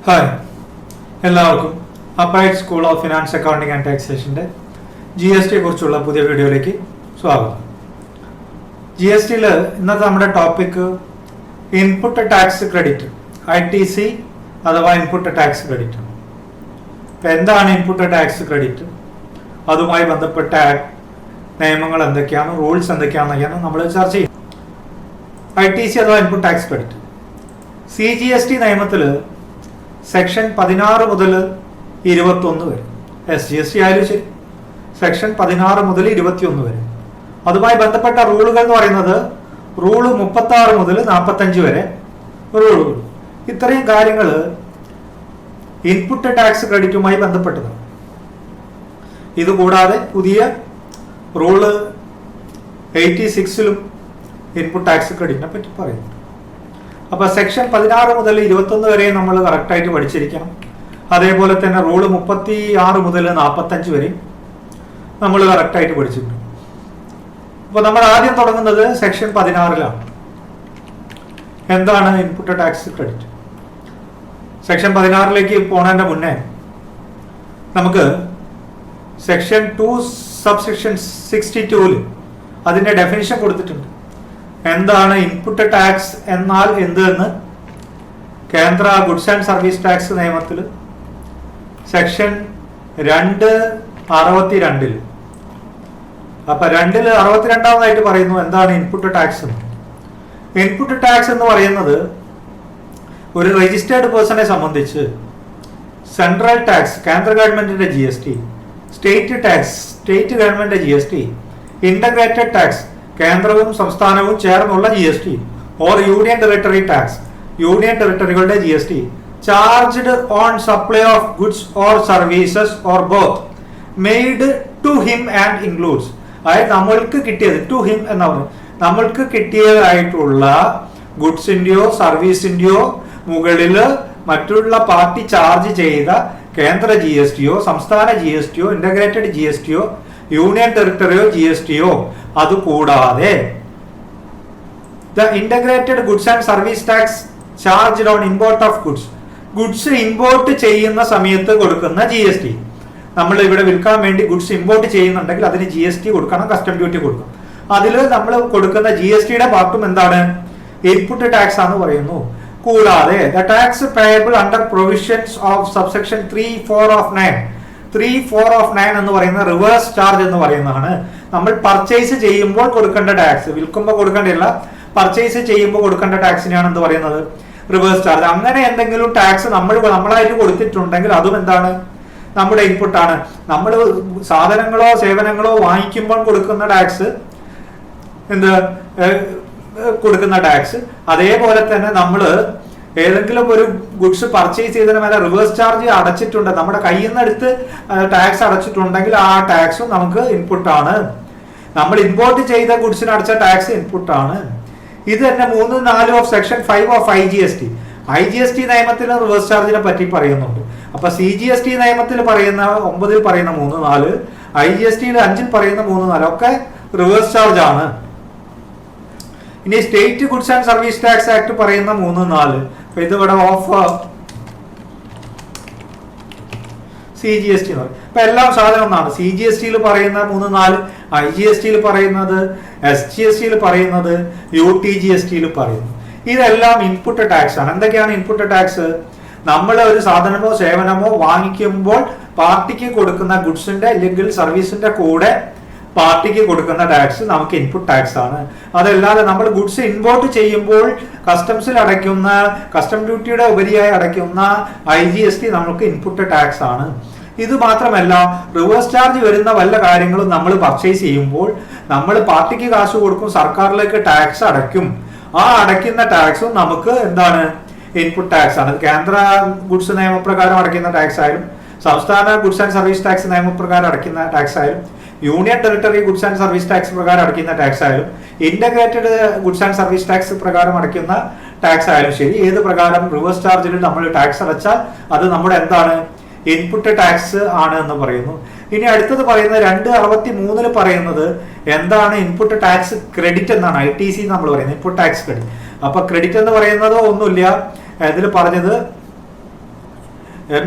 Hi, എല്ലാവർക്കും applied school of finance accounting and ടാക്സേഷൻ്റെ GST കുറിച്ചുള്ള പുതിയ വീഡിയോയിലേക്ക് സ്വാഗതം. GSTയിൽ ഇന്നത്തെ നമ്മുടെ topic input tax credit, ITC അഥവാ ഇൻപുട്ട് ടാക്സ് ക്രെഡിറ്റ്. എന്താണ് ഇൻപുട്ട് ടാക്സ് ക്രെഡിറ്റ്, അതുമായി ബന്ധപ്പെട്ട നിയമങ്ങൾ എന്തൊക്കെയാണ്, റൂൾസ് എന്തൊക്കെയാണെന്നൊക്കെയാണ് നമ്മൾ ചർച്ച ചെയ്യും. ITC അഥവാ ഇൻപുട്ട് ടാക്സ് ക്രെഡിറ്റ്, CGST നിയമത്തിൽ സെക്ഷൻ 16 മുതൽ 21 വരെ, SGST ആയാലും ശരി, സെക്ഷൻ 16 മുതൽ 21 വരെ. അതുമായി ബന്ധപ്പെട്ട റൂളുകൾ എന്ന് പറയുന്നത് റൂള് 36 മുതൽ 45 വരെ റൂളുകൾ. ഇത്രയും കാര്യങ്ങൾ ഇൻപുട്ട് ടാക്സ് ക്രെഡിറ്റുമായി ബന്ധപ്പെട്ടതാണ്. ഇതുകൂടാതെ പുതിയ റൂള് 86ലും ഇൻപുട്ട് ടാക്സ് ക്രെഡിറ്റിനെ പറ്റി പറയുന്നു. അപ്പോൾ സെക്ഷൻ 16 മുതൽ 21 വരെ നമ്മൾ കറക്റ്റായിട്ട് പഠിച്ചിരിക്കണം. അതേപോലെ തന്നെ റൂള് 36 മുതൽ 45 വരെ നമ്മൾ കറക്റ്റായിട്ട് പഠിച്ചിട്ടുണ്ട്. അപ്പോൾ നമ്മൾ ആദ്യം തുടങ്ങുന്നത് സെക്ഷൻ 16ലാണ്. എന്താണ് ഇൻപുട്ട് ടാക്സ് ക്രെഡിറ്റ്? സെക്ഷൻ 16ലേക്ക് പോണതിൻ്റെ മുന്നേ നമുക്ക് സെക്ഷൻ 2 സബ്സെക്ഷൻ 62ൽ അതിൻ്റെ ഡെഫിനിഷൻ കൊടുത്തിട്ടുണ്ട്. എന്താണ് ഇൻപുട്ട് ടാക്സ് എന്നാൽ എന്ത് എന്ന് കേന്ദ്ര ഗുഡ്സ് ആൻഡ് സർവീസ് ടാക്സ് നിയമത്തിൽ സെക്ഷൻ 262 അപ്പൊ 262 പറയുന്നു എന്താണ് ഇൻപുട്ട് ടാക്സ് എന്ന്. ഇൻപുട്ട് ടാക്സ് എന്ന് പറയുന്നത് ഒരു രജിസ്റ്റേർഡ് പേഴ്സണെ സംബന്ധിച്ച് സെൻട്രൽ ടാക്സ്, കേന്ദ്ര ഗവൺമെന്റിന്റെ GST, state tax, state government GST, integrated tax, കേന്ദ്രവും സംസ്ഥാനവും ചേർന്നുള്ള GST or union territory tax, union ടെറിട്ടറികളുടെ GST charged on supply of goods or services or both made to him and includes. അതായത് നമ്മൾക്ക് കിട്ടിയത്, to him എന്ന് പറഞ്ഞു, നമ്മൾക്ക് കിട്ടിയതായിട്ടുള്ള ഗുഡ്സിന്റെയോ സർവീസിന്റെയോ മുകളിൽ മറ്റുള്ള പാർട്ടി ചാർജ് ചെയ്ത കേന്ദ്ര GSTയോ സംസ്ഥാന GSTയോ ഇന്റഗ്രേറ്റഡ് GSTയോ യൂണിയൻ ടെറിട്ടറിയോ GSTയോ അതുകൂടാതെ the integrated goods and service tax charged on import of goods, goods import ചെയ്യുന്ന സമയത്ത് കൊടുക്കുന്ന GST. നമ്മൾ ഇവിടെ വിൽക്കാൻ വേണ്ടി ഗുഡ്സ് ഇമ്പോർട്ട് ചെയ്യുന്നുണ്ടെങ്കിൽ അതിന് GST കൊടുക്കണം, കസ്റ്റം ഡ്യൂട്ടി കൊടുക്കണം. അതിൽ നമ്മൾ കൊടുക്കുന്ന GSTയുടെ പാർട്ടും എന്താണ്? ഇൻപുട്ട് ടാക്സ് ആണെന്ന് പറയുന്നു. കൂടാതെ the tax payable under provisions of subsection 3, 4 of 9, 3, 4 of 9 എന്ന് പറയുന്ന റിവേഴ്സ് ചാർജ് എന്ന് പറയുന്നതാണ്. നമ്മൾ പർച്ചേസ് ചെയ്യുമ്പോൾ കൊടുക്കേണ്ട ടാക്സ്, വിൽക്കുമ്പോൾ കൊടുക്കേണ്ടല്ല, പർച്ചേസ് ചെയ്യുമ്പോൾ കൊടുക്കേണ്ട ടാക്സിനെയാണ് എന്ത് പറയുന്നത്? Reverse charge. അങ്ങനെ എന്തെങ്കിലും ടാക്സ് നമ്മളായിട്ട് കൊടുത്തിട്ടുണ്ടെങ്കിൽ അതും എന്താണ്? നമ്മുടെ ഇൻപുട്ടാണ്. നമ്മൾ സാധനങ്ങളോ സേവനങ്ങളോ വാങ്ങിക്കുമ്പോൾ കൊടുക്കുന്ന ടാക്സ് എന്ത് കൊടുക്കുന്ന ടാക്സ്, അതേപോലെ തന്നെ നമ്മൾ ഏതെങ്കിലും ഒരു ഗുഡ്സ് പർച്ചേസ് ചെയ്തതിന് മേലെ റിവേഴ്സ് ചാർജ് അടച്ചിട്ടുണ്ട്, നമ്മുടെ കയ്യിൽ നിന്ന് എടുത്ത് ടാക്സ് അടച്ചിട്ടുണ്ടെങ്കിൽ ആ ടാക്സും നമുക്ക് ഇൻപുട്ടാണ്. നമ്മൾ ഇമ്പോർട്ട് ചെയ്ത ഗുഡ്സിന് അടച്ച ടാക്സ് ഇൻപുട്ടാണ്. ഇത് തന്നെ 3, 4 of section 5 of IGST. IGST നിയമത്തിൽ റിവേഴ്സ് ചാർജിനെ പറ്റി പറയുന്നുണ്ട്. അപ്പൊ CGST നിയമത്തിൽ പറയുന്ന 9ൽ പറയുന്ന 3, 4, IGSTയിൽ 5ൽ പറയുന്ന 3, 4 ഒക്കെ റിവേഴ്സ് ചാർജ് ആണ്. ഇനി state goods and service tax act പറയുന്ന 3, 4 ഇത് ഇവിടെ ഓഫ് CGST എന്ന് പറയും. ഇപ്പൊ എല്ലാം സാധനം ഒന്നാണ്. CGSTയിൽ പറയുന്ന 3, 4, IGSTയിൽ പറയുന്നത്, SGSTയിൽ പറയുന്നത്, UTGSTയിൽ പറയുന്നു. ഇതെല്ലാം ഇൻപുട്ട് ടാക്സ് ആണ്. എന്തൊക്കെയാണ് ഇൻപുട്ട് ടാക്സ്? നമ്മൾ ഒരു സാധനമോ സേവനമോ വാങ്ങിക്കുമ്പോൾ പാർട്ടിക്ക് കൊടുക്കുന്ന ഗുഡ്സിന്റെ അല്ലെങ്കിൽ സർവീസിന്റെ കൂടെ പാർട്ടിക്ക് കൊടുക്കുന്ന ടാക്സ് നമുക്ക് ഇൻപുട്ട് ടാക്സ് ആണ്. അതല്ലാതെ നമ്മൾ ഗുഡ്സ് ഇമ്പോർട്ട് ചെയ്യുമ്പോൾ കസ്റ്റംസിൽ അടയ്ക്കുന്ന, കസ്റ്റം ഡ്യൂട്ടിയുടെ ഉപരിയായി അടയ്ക്കുന്ന IGST നമുക്ക് ഇൻപുട്ട് ടാക്സ് ആണ്. ഇത് മാത്രമല്ല, റിവേഴ്സ് ചാർജ് വരുന്ന വല്ല കാര്യങ്ങളും നമ്മൾ പർച്ചേസ് ചെയ്യുമ്പോൾ നമ്മൾ പാർട്ടിക്ക് കാശ് കൊടുക്കും, സർക്കാരിലേക്ക് ടാക്സ് അടയ്ക്കും. ആ അടയ്ക്കുന്ന ടാക്സും നമുക്ക് എന്താണ്? ഇൻപുട്ട് ടാക്സ് ആണ്. കേന്ദ്ര ഗുഡ്സ് നിയമപ്രകാരം അടയ്ക്കുന്ന ടാക്സ് ആയാലും, സംസ്ഥാന ഗുഡ്സ് ആൻഡ് സർവീസ് ടാക്സ് നിയമപ്രകാരം അടയ്ക്കുന്ന ടാക്സ് ആയാലും, union territory goods and service tax പ്രകാരം അടയ്ക്കുന്ന ടാക്സ് ആയാലും, integrated goods and service tax പ്രകാരം അടയ്ക്കുന്ന ടാക്സ് ആയാലും ശരി, ഏത് പ്രകാരം റിവേഴ്സ് ചാർജിൽ നമ്മൾ ടാക്സ് അടച്ചാൽ അത് നമ്മുടെ എന്താണ്? ഇൻപുട്ട് ടാക്സ് ആണ് എന്ന് പറയുന്നു. ഇനി അടുത്തത് പറയുന്നത് 263 പറയുന്നത് എന്താണ്? ഇൻപുട്ട് ടാക്സ് ക്രെഡിറ്റ് എന്നാണ്. ITC നമ്മൾ പറയുന്നത് ഇൻപുട്ട് ടാക്സ് ക്രെഡിറ്റ്. അപ്പൊ ക്രെഡിറ്റ് എന്ന് പറയുന്നത് ഒന്നുമില്ല, ഇതിൽ പറഞ്ഞത്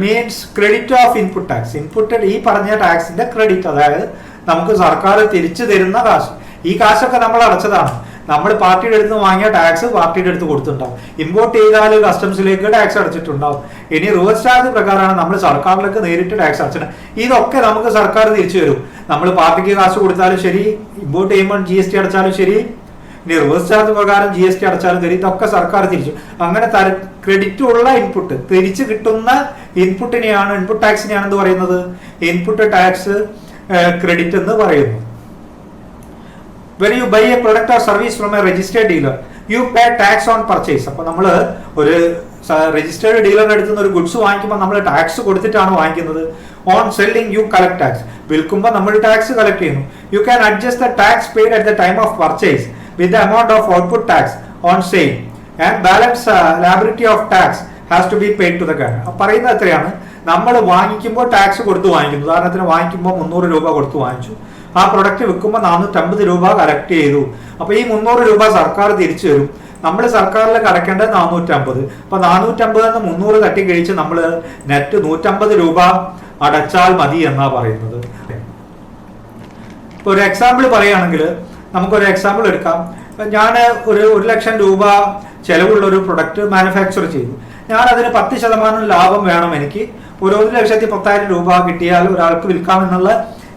means credit of input tax. Input ഈ പറഞ്ഞ ടാക്സിന്റെ ക്രെഡിറ്റ്, അതായത് നമുക്ക് സർക്കാർ തിരിച്ചു തരുന്ന കാശ്. ഈ കാശൊക്കെ നമ്മൾ അടച്ചതാണ്. നമ്മൾ പാർട്ടിയുടെ അടുത്ത് വാങ്ങിയ ടാക്സ് പാർട്ടിയുടെ അടുത്ത് കൊടുത്തിട്ടുണ്ടാവും. ഇമ്പോർട്ട് ചെയ്താൽ കസ്റ്റംസിലേക്ക് ടാക്സ് അടച്ചിട്ടുണ്ടാവും. ഇനി റിവേഴ്സ് ചാർജ് പ്രകാരമാണ് നമ്മൾ സർക്കാരിലേക്ക് നേരിട്ട് ടാക്സ് അടച്ചത്. ഇതൊക്കെ നമുക്ക് സർക്കാർ തിരിച്ചു തരും. നമ്മൾ പാർട്ടിക്ക് കാശ് കൊടുത്താലും ശരി, ഇമ്പോർട്ട് ചെയ്യുമ്പോൾ GST അടച്ചാലും ശരി, ഇനി റിവേഴ്സ് ചാർജ് പ്രകാരം GST അടച്ചാലും ശരി, ഇതൊക്കെ സർക്കാർ തിരിച്ചു. അങ്ങനെ ക്രെഡിറ്റ് ഉള്ള ഇൻപുട്ട് തിരിച്ചു കിട്ടുന്ന ഇൻപുട്ടിനെയാണ്, ഇൻപുട്ട് ടാക്സിനെയാണ് എന്ത് പറയുന്നത്, ഇൻപുട്ട് ടാക്സ് ക്രെഡിറ്റ് എന്ന് പറയുന്നു. When you buy a product or service from a registered dealer, you pay tax on purchase. അപ്പോൾ നമ്മൾ ഒരു രജിസ്റ്റേർഡ് ഡീലറിന്റെ അടുത്ത് നിന്ന് ഒരു ഗുഡ്സ് വാങ്ങിക്കുമ്പോൾ നമ്മൾ ടാക്സ് കൊടുത്തിട്ടാണ് വാങ്ങിക്കുന്നത്. On selling you collect tax. വിൽക്കുമ്പോൾ നമ്മൾ ടാക്സ് കളക്ട് ചെയ്യുന്നു. You can adjust the tax paid at the time of purchase with the amount of output tax on sale and balance liability of tax has to be paid to the government. പറയുന്നത് എത്രയാണ്, നമ്മൾ വാങ്ങിക്കുമ്പോൾ tax കൊടുത്ത് വാങ്ങിക്കുന്നു. ഉദാഹരണത്തിന് വാങ്ങിക്കുമ്പോൾ 300 രൂപ കൊടുത്ത് വാങ്ങിച്ചു. ആ പ്രൊഡക്റ്റ് വിൽക്കുമ്പോൾ 450 രൂപ കളക്ട് ചെയ്തു. അപ്പൊ ഈ 300 രൂപ സർക്കാർ തിരിച്ചു തരും. നമ്മൾ സർക്കാരിലേക്ക് അടയ്ക്കേണ്ടത് 450. അപ്പൊ 450 300 തട്ടി കഴിച്ച് നമ്മൾ നെറ്റ് 150 രൂപ അടച്ചാൽ മതി എന്നാ പറയുന്നത്. ഇപ്പൊ ഒരു എക്സാമ്പിൾ പറയുകയാണെങ്കിൽ നമുക്കൊരു എക്സാമ്പിൾ എടുക്കാം. ഞാൻ ഒരു 1 ലക്ഷം രൂപ ചെലവുള്ള ഒരു പ്രൊഡക്റ്റ് മാനുഫാക്ചർ ചെയ്തു. ഞാൻ അതിന് 10% ലാഭം വേണം. എനിക്ക് ഒരു 1,10,000 രൂപ കിട്ടിയാൽ ഒരാൾക്ക് വിൽക്കാമെന്നുള്ള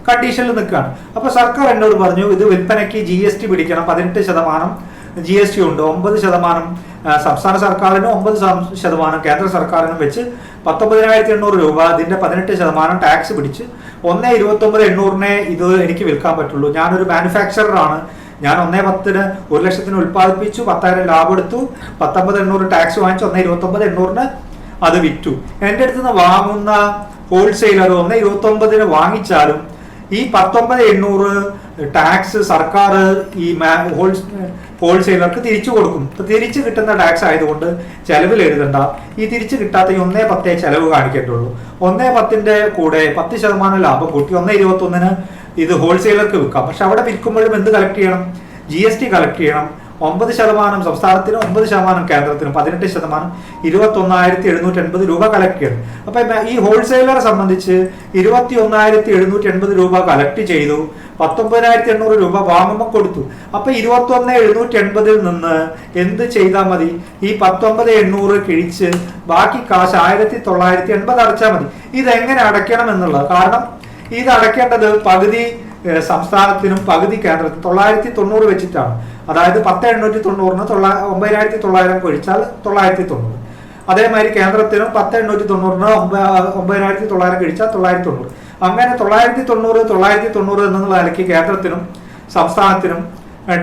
കണ്ടീഷനിൽ നിൽക്കുകയാണ്. അപ്പൊ സർക്കാർ എന്നോട് പറഞ്ഞു, ഇത് വിൽപ്പനയ്ക്ക് GST പിടിക്കണം. 18% GST ഉണ്ട്. 9% സംസ്ഥാന സർക്കാരിനും 9% കേന്ദ്ര സർക്കാരിനും വെച്ച് 19,800 രൂപ. ഇതിന്റെ 18% ടാക്സ് പിടിച്ച് 1,29,800 ഇത് എനിക്ക് വിൽക്കാൻ പറ്റുള്ളൂ. ഞാനൊരു മാനുഫാക്ചററാണ്. ഞാൻ 1,10,000 1 ലക്ഷത്തിന് ഉൽപ്പാദിപ്പിച്ചു, 10,000 ലാഭം എടുത്തു, 19,800 ടാക്സ് വാങ്ങിച്ചു, 1,29,800 അത് വിറ്റു. എൻ്റെ അടുത്ത് നിന്ന് വാങ്ങുന്ന ഹോൾസെയിലർ 1,29,000 വാങ്ങിച്ചാലും ഈ 19,800 ടാക്സ് സർക്കാർ ഈ ഹോൾസെയിലർക്ക് തിരിച്ചു കൊടുക്കും. തിരിച്ചു കിട്ടുന്ന ടാക്സ് ആയതുകൊണ്ട് ചെലവിൽ എഴുതണ്ട. ഈ തിരിച്ചു കിട്ടാത്ത 1,10 ചെലവ് കാണിക്കേണ്ടുള്ളൂ. 1,10ന്റെ കൂടെ 10% ലാഭം കൂട്ടി 1,21 ഇത് ഹോൾസെയിലർക്ക് വിൽക്കാം. പക്ഷെ അവിടെ വിൽക്കുമ്പോഴും എന്ത് കളക്ട് ചെയ്യണം, GST കളക്ട് ചെയ്യണം. 9% സംസ്ഥാനത്തിനും 9% കേന്ദ്രത്തിനും 18% 21,780 രൂപ കളക്ട് ചെയ്യണം. അപ്പൊ ഈ ഹോൾസെയിലറെ സംബന്ധിച്ച് 21,780 രൂപ കളക്ട് ചെയ്തു, 19,800 രൂപ വാങ്ങുമ്പോൾ കൊടുത്തു. അപ്പൊ 21,780 നിന്ന് എന്ത് ചെയ്താൽ മതി, ഈ 19,800 കിഴിച്ച് ബാക്കി കാശ് 1,980 അടച്ചാൽ മതി. ഇതെങ്ങനെ അടയ്ക്കണം എന്നുള്ളത്, കാരണം ഇത് അടയ്ക്കേണ്ടത് പകുതി സംസ്ഥാനത്തിനും പകുതി കേന്ദ്രത്തിനും 990 വെച്ചിട്ടാണ്. അതായത് 10,890 9,900 കഴിച്ചാൽ 990. അതേമാതിരി കേന്ദ്രത്തിനും 10,890 9,900 കഴിച്ചാൽ 990. അങ്ങനെ 990 എന്നുള്ള നിലയ്ക്ക് കേന്ദ്രത്തിനും സംസ്ഥാനത്തിനും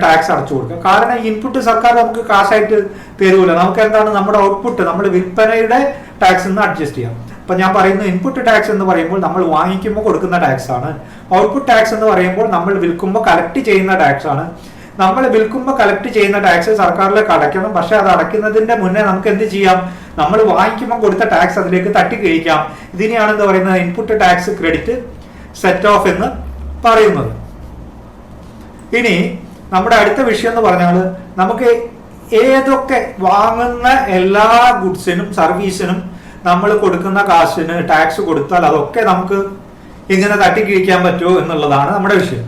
ടാക്സ് അടച്ചു കൊടുക്കുക. കാരണം ഇൻപുട്ട് സർക്കാർ നമുക്ക് കാശായിട്ട് തരൂല. നമുക്ക് എന്താണ്, നമ്മുടെ ഔട്ട്പുട്ട്, നമ്മൾ വിൽപ്പനയുടെ ടാക്സ് നിന്ന് അഡ്ജസ്റ്റ് ചെയ്യാം. അപ്പൊ ഞാൻ പറയുന്നത് ഇൻപുട്ട് ടാക്സ് എന്ന് പറയുമ്പോൾ നമ്മൾ വാങ്ങിക്കുമ്പോൾ കൊടുക്കുന്ന ടാക്സ് ആണ്. ഔട്ട്പുട്ട് ടാക്സ് എന്ന് പറയുമ്പോൾ നമ്മൾ വിൽക്കുമ്പോൾ കളക്ട് ചെയ്യുന്ന ടാക്സ് ആണ്. നമ്മൾ വിൽക്കുമ്പോൾ കളക്ട് ചെയ്യുന്ന ടാക്സ് സർക്കാരിലേക്ക് അടയ്ക്കണം. പക്ഷെ അത് അടയ്ക്കുന്നതിന്റെ മുന്നേ നമുക്ക് എന്ത് ചെയ്യാം, നമ്മൾ വാങ്ങിക്കുമ്പോൾ കൊടുത്ത ടാക്സ് അതിലേക്ക് തട്ടി കഴിക്കാം. ഇതിനെയാണ് എന്താ പറയുന്നത്, input tax credit set of എന്ന് പറയുന്നത്. ഇനി നമ്മുടെ അടുത്ത വിഷയം എന്ന് പറഞ്ഞാൽ, നമുക്ക് ഏതൊക്കെ വാങ്ങുന്ന എല്ലാ ഗുഡ്സിനും സർവീസിനും നമ്മൾ കൊടുക്കുന്ന കാശിന് ടാക്സ് കൊടുത്താൽ അതൊക്കെ നമുക്ക് ഇങ്ങനെ തട്ടിക്കിഴിക്കാൻ പറ്റുമോ എന്നുള്ളതാണ് നമ്മുടെ വിഷയം.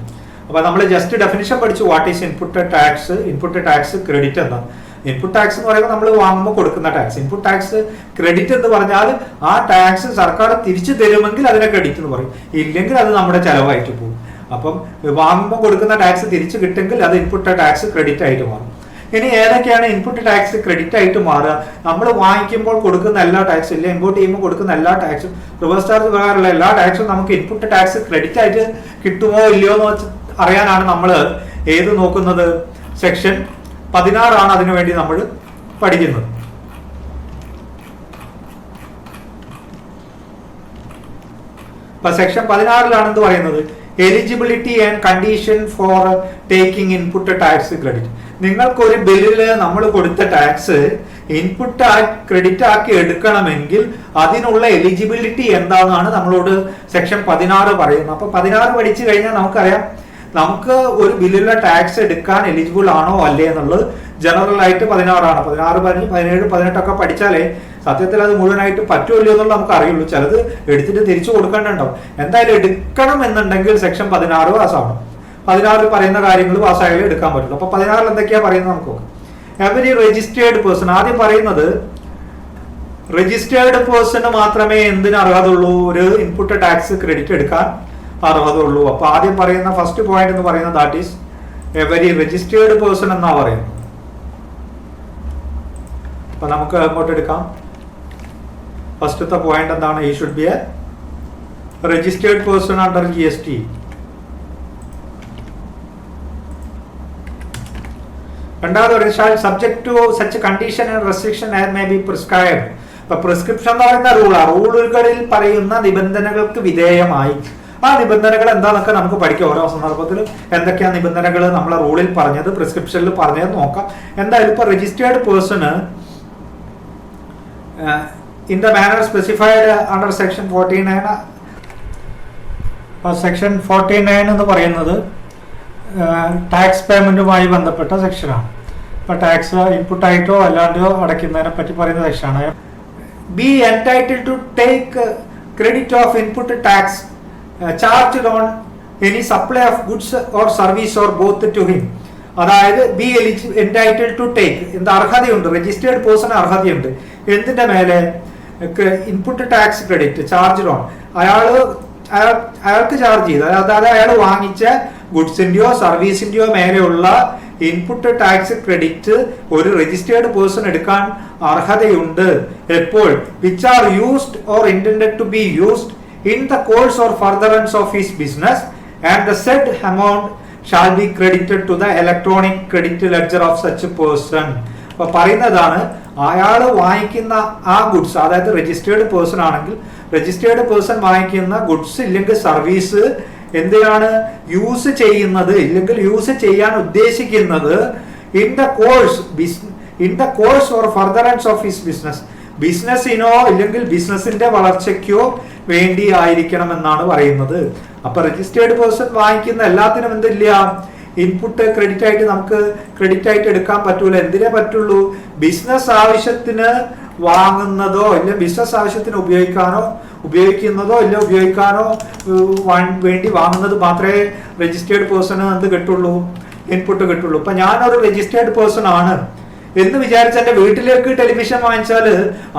അപ്പൊ നമ്മൾ ജസ്റ്റ് ഡെഫിനിഷൻ പഠിച്ചു, what is input tax, input tax credit എന്താണ്. ഇൻപുട്ട് ടാക്സ് എന്ന് പറയുമ്പോൾ നമ്മൾ വാങ്ങുമ്പോൾ കൊടുക്കുന്ന ടാക്സ്. ഇൻപുട്ട് ടാക്സ് ക്രെഡിറ്റ് എന്ന് പറഞ്ഞാൽ ആ ടാക്സ് സർക്കാർ തിരിച്ചു തരുമെങ്കിൽ അതിനെ ക്രെഡിറ്റ് എന്ന് പറയും, ഇല്ലെങ്കിൽ അത് നമ്മുടെ ചെലവായിട്ട് പോകും. അപ്പം വാങ്ങുമ്പോൾ കൊടുക്കുന്ന ടാക്സ് തിരിച്ചു കിട്ടുമെങ്കിൽ അത് ഇൻപുട്ട് ടാക്സ് ക്രെഡിറ്റ് ആയിട്ട് മാറും. ഇനി ഏതൊക്കെയാണ് ഇൻപുട്ട് ടാക്സ് ക്രെഡിറ്റ് ആയിട്ട് മാറുക, നമ്മൾ വാങ്ങിക്കുമ്പോൾ കൊടുക്കുന്ന എല്ലാ ടാക്സും ഇല്ല, ഇമ്പോർട്ട് ചെയ്യുമ്പോൾ കൊടുക്കുന്ന എല്ലാ ടാക്സും, റിവേഴ്സ് ചാർജ് പ്രകാരമുള്ള എല്ലാ ടാക്സും നമുക്ക് ഇൻപുട്ട് ടാക്സ് ക്രെഡിറ്റ് ആയിട്ട് കിട്ടുമോ ഇല്ലയോ എന്ന് അറിയാനാണ് നമ്മൾ ഏത് നോക്കുന്നത്, സെക്ഷൻ 16 അതിനുവേണ്ടി നമ്മൾ പഠിക്കുന്നത്. അപ്പൊ സെക്ഷൻ 16 എന്ത് പറയുന്നത്, eligibility and condition for taking input tax credit. നിങ്ങൾക്കൊരു ബില്ലിൽ നമ്മൾ കൊടുത്ത ടാക്സ് ഇൻപുട്ട് ക്രെഡിറ്റ് ആക്കി എടുക്കണമെങ്കിൽ അതിനുള്ള എലിജിബിലിറ്റി എന്താണെന്നാണ് നമ്മളോട് സെക്ഷൻ 16 പറയുന്നത്. അപ്പൊ 16 പഠിച്ചു കഴിഞ്ഞാൽ നമുക്കറിയാം നമുക്ക് ഒരു ബില്ലിലുള്ള ടാക്സ് എടുക്കാൻ എലിജിബിൾ ആണോ അല്ലേ എന്നുള്ളത് ജനറൽ ആയിട്ട് 16 16, 15, 17, 18 പഠിച്ചാലേ സത്യത്തിൽ അത് മുഴുവനായിട്ട് പറ്റുമല്ലോ എന്നുള്ളത് നമുക്ക് അറിയുള്ളൂ. ചിലത് എടുത്തിട്ട് തിരിച്ചു കൊടുക്കേണ്ടതുണ്ടാവും. എന്തായാലും എടുക്കണം എന്നുണ്ടെങ്കിൽ സെക്ഷൻ 16 പാസ്സാവണം. 16 പറയുന്ന കാര്യങ്ങൾ പാസ്സായാലും എടുക്കാൻ പറ്റുള്ളൂ. അപ്പൊ 16 എന്തൊക്കെയാ പറയുന്നത് നമുക്ക് നോക്കാം. എവരി രജിസ്റ്റേർഡ് പേഴ്സൺ, ആദ്യം പറയുന്നത് രജിസ്റ്റേർഡ് പേഴ്സണ് മാത്രമേ എന്തിന് അർഹതയുള്ളൂ, ഒരു ഇൻപുട്ട് ടാക്സ് ക്രെഡിറ്റ് എടുക്കാൻ അർഹതയുള്ളൂ. അപ്പൊ ആദ്യം പറയുന്ന ഫസ്റ്റ് പോയിന്റ് എന്ന് പറയുന്നത് that is every registered person എന്നാ പറയുന്നത്. അപ്പൊ നമുക്ക് അങ്ങോട്ട് എടുക്കാം. ഫസ്റ്റത്തെ പോയിന്റ് എന്താണ്? He should be a registered person under GST. രണ്ടാമത് പറയുന്നത് subject to such condition and restriction as may be prescribed. ഇപ്പൊ പ്രിസ്ക്രിപ്ഷൻ എന്ന് പറയുന്ന റൂളുകളിൽ പറയുന്ന നിബന്ധനകൾക്ക് വിധേയമായി. ആ നിബന്ധനകൾ എന്താണെന്നൊക്കെ നമുക്ക് പഠിക്കാം. ഓരോ സന്ദർഭത്തിലും എന്തൊക്കെയാണ് നിബന്ധനകൾ നമ്മളെ റൂളിൽ പറഞ്ഞത്, പ്രിസ്ക്രിപ്ഷനിൽ പറഞ്ഞത് നോക്കാം. എന്തായാലും ഇപ്പൊ registered person in the manner specified under section 49. Section 49 എന്ന് പറയുന്നത് ടാക്സ് പേയ്മെന്റുമായി ബന്ധപ്പെട്ട സെക്ഷനാണ്. ഇപ്പൊ ടാക്സ് ഇൻപുട്ടായിട്ടോ അല്ലാണ്ടോ അടയ്ക്കുന്നതിനെ പറ്റി പറയുന്ന സെക്ഷനാണ്. Be entitled to take credit of input tax charged on any supply of goods or service or both to him. അതായത് be entitled to take, എന്താ അർഹതയുണ്ട്, രജിസ്റ്റേർഡ് പേഴ്സൺ അർഹതയുണ്ട് എന്തിന്റെ മേലെ? Input tax credit charge on, അയാൾക്ക് charge ചെയ്ത്, അതായത് അയാൾ വാങ്ങിച്ച ഗുഡ്സിന്റെയോ സർവീസിന്റെയോ മേലെയുള്ള ഇൻപുട്ട് ടാക്സ് ക്രെഡിറ്റ് ഒരു രജിസ്റ്റേർഡ് പേഴ്സൺ എടുക്കാൻ അർഹതയുണ്ട്. എപ്പോൾ? Which are used or intended to be used in the course or furtherance of his business and the said amount shall be credited to the electronic credit ledger of such a person. അപ്പൊ പറയുന്നതാണ് അയാൾ വാങ്ങിക്കുന്ന ആ goods, അതായത് registered person ആണെങ്കിൽ registered person വാങ്ങിക്കുന്ന goods ഇല്ലെങ്കിൽ service എന്തിനാണ് യൂസ് ചെയ്യുന്നത്, ഇല്ലെങ്കിൽ യൂസ് ചെയ്യാൻ ഉദ്ദേശിക്കുന്നത് in the course or furtherance of his business, ബിസിനസിനോ ഇല്ലെങ്കിൽ ബിസിനസിന്റെ വളർച്ചയ്ക്കോ വേണ്ടി ആയിരിക്കണം എന്നാണ് പറയുന്നത്. അപ്പൊ രജിസ്റ്റേർഡ് പേഴ്സൺ വാങ്ങിക്കുന്ന എല്ലാത്തിനും എന്തില്ല, ഇൻപുട്ട് ക്രെഡിറ്റ് ആയിട്ട് നമുക്ക് ക്രെഡിറ്റ് ആയിട്ട് എടുക്കാൻ പറ്റൂല. എന്തിനേ പറ്റുള്ളൂ? ബിസിനസ് ആവശ്യത്തിന് വാങ്ങുന്നതോ ഇല്ല ബിസിനസ് ആവശ്യത്തിന് ഉപയോഗിക്കുന്നതോ ഇല്ല ഉപയോഗിക്കാനോ വേണ്ടി വാങ്ങുന്നത് മാത്രമേ രജിസ്റ്റേർഡ് പേഴ്സണ് എന്ത് കിട്ടുള്ളൂ, ഇൻപുട്ട് കിട്ടുള്ളൂ. ഇപ്പൊ ഞാനൊരു രജിസ്റ്റേർഡ് പേഴ്സൺ ആണ് എന്ന് വിചാരിച്ച് എന്റെ വീട്ടിലേക്ക് ടെലിവിഷൻ വാങ്ങിച്ചാൽ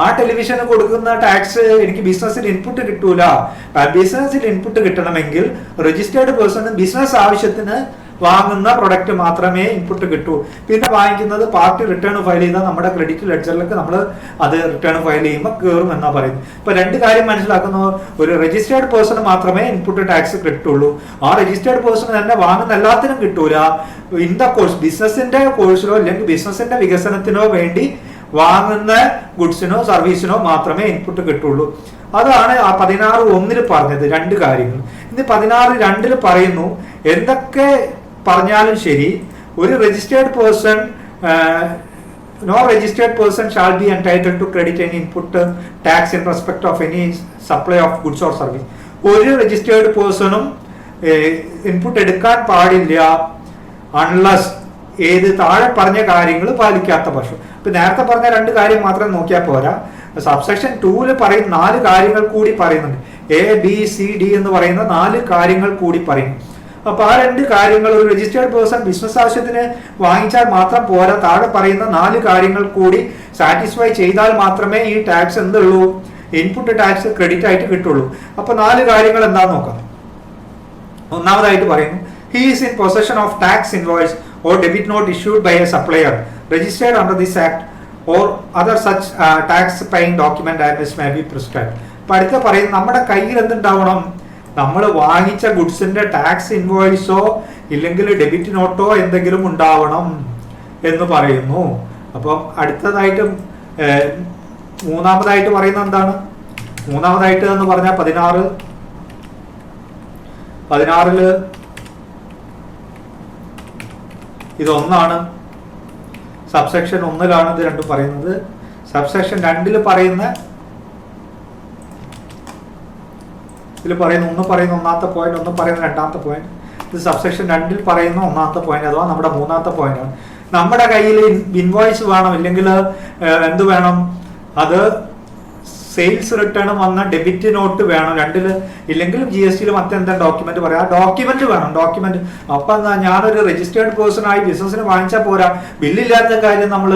ആ ടെലിവിഷന് കൊടുക്കുന്ന ടാക്സ് എനിക്ക് ബിസിനസ്സിൽ ഇൻപുട്ട് കിട്ടൂല. ബിസിനസ്സിൽ ഇൻപുട്ട് കിട്ടണമെങ്കിൽ രജിസ്റ്റേർഡ് പേഴ്സൺ ബിസിനസ് ആവശ്യത്തിന് വാങ്ങുന്ന പ്രൊഡക്റ്റ് മാത്രമേ ഇൻപുട്ട് കിട്ടൂ. പിന്നെ വാങ്ങിക്കുന്നത് പാർട്ടി റിട്ടേൺ ഫയൽ ചെയ്താൽ നമ്മുടെ ക്രെഡിറ്റ് ലെഡ്ജറിലേക്ക് നമ്മൾ അത് റിട്ടേൺ ഫയൽ ചെയ്യുമ്പോൾ കയറും എന്നാ പറയുന്നത്. ഇപ്പൊ രണ്ട് കാര്യം മനസ്സിലാക്കുന്നു. ഒരു രജിസ്റ്റേർഡ് പേഴ്സൺ മാത്രമേ ഇൻപുട്ട് ടാക്സ് കിട്ടുള്ളൂ. ആ രജിസ്റ്റേർഡ് പേഴ്സൺ തന്നെ വാങ്ങുന്ന എല്ലാത്തിനും കിട്ടൂല. ഇൻ ദ കോഴ്സ്, ബിസിനസിന്റെ കോഴ്സിനോ അല്ലെങ്കിൽ ബിസിനസിന്റെ വികസനത്തിനോ വേണ്ടി വാങ്ങുന്ന ഗുഡ്സിനോ സർവീസിനോ മാത്രമേ ഇൻപുട്ട് കിട്ടുള്ളൂ. അതാണ് ആ 16(1) പറഞ്ഞത് രണ്ട് കാര്യങ്ങൾ. ഇന്ന് 16(2) പറയുന്നു എന്തൊക്കെ പറഞ്ഞാലും ശരി, ഒരു registered person no registered person shall be entitled to credit any input tax in respect of any supply of goods or service. ഒരു രജിസ്റ്റേർഡ് പേഴ്സണും ഇൻപുട്ട് എടുക്കാൻ പാടില്ല അൺലസ് ഏത് താഴെ പറഞ്ഞ കാര്യങ്ങൾ പാലിക്കാത്ത പക്ഷം. ഇപ്പൊ നേരത്തെ പറഞ്ഞ രണ്ട് കാര്യം മാത്രം നോക്കിയാൽ പോരാ. സബ്സെക്ഷൻ 2 പറയുന്ന 4 കാര്യങ്ങൾ കൂടി പറയുന്നുണ്ട്. ABCD എന്ന് പറയുന്ന 4 കാര്യങ്ങൾ കൂടി പറയും. അപ്പൊ ആ രണ്ട് കാര്യങ്ങൾ ഒരു രജിസ്റ്റേർഡ് പേഴ്സൺ ബിസിനസ് ആവശ്യത്തിന് വാങ്ങിച്ചാൽ മാത്രം പോരാ, താഴെ പറയുന്ന 4 കാര്യങ്ങൾ കൂടി സാറ്റിസ്ഫൈ ചെയ്താൽ മാത്രമേ ഈ ടാക്സ് എന്തുള്ളൂ, ഇൻപുട്ട് ടാക്സ് ക്രെഡിറ്റ് ആയിട്ട് കിട്ടുള്ളൂ. അപ്പൊ 4 കാര്യങ്ങൾ എന്താന്ന് നോക്കാം. ഒന്നാമതായിട്ട് പറയുന്നു, he is in possession of tax invoice or debit note issued by a supplier registered under this act or other such tax paying document as may be prescribed. അപ്പൊ അടുത്ത പറയുന്നത് നമ്മുടെ കയ്യിൽ എന്തുണ്ടാവണം, നമ്മൾ വാങ്ങിച്ച ഗുഡ്സിന്റെ ടാക്സ് ഇൻവോയ്സോ ഇല്ലെങ്കിൽ ഡെബിറ്റ് നോട്ടോ എന്തെങ്കിലും ഉണ്ടാവണം എന്ന് പറയുന്നു. അപ്പം അടുത്തതായിട്ട് മൂന്നാമതായിട്ട് പറയുന്നത് എന്താണ്? മൂന്നാമതായിട്ട് എന്ന് പറഞ്ഞാൽ 16 ഇതൊന്നാണ്. സബ്സെക്ഷൻ 1 ഇത് രണ്ടും പറയുന്നത്. സബ്സെക്ഷൻ 2 പറയുന്ന ഇതിൽ പറയുന്ന ഒന്ന് പറയുന്ന ഒന്നാമത്തെ പോയിന്റ്, ഒന്ന് പറയുന്ന രണ്ടാമത്തെ പോയിന്റ്. ഇത് സബ്സെക്ഷൻ 2 പറയുന്ന ഒന്നാമത്തെ പോയിന്റ് അഥവാ നമ്മുടെ മൂന്നാമത്തെ പോയിന്റാണ്. നമ്മുടെ കയ്യിൽ ഇൻവോയ്സ് വേണം, ഇല്ലെങ്കിൽ എന്ത് വേണം, അത് സെയിൽസ് റിട്ടേൺ വന്ന ഡെബിറ്റ് നോട്ട് വേണം. രണ്ടില് ഇല്ലെങ്കിൽ GST മറ്റെന്താ ഡോക്യുമെന്റ് പറയാം, ആ ഡോക്യുമെന്റ് വേണം. ഡോക്യുമെന്റ് അപ്പൊ ഞാനൊരു രജിസ്റ്റേർഡ് പേഴ്സൺ ആയി ബിസിനസിന് വാങ്ങിച്ചാൽ പോരാ, ബില്ലില്ലാത്ത കാര്യം നമ്മൾ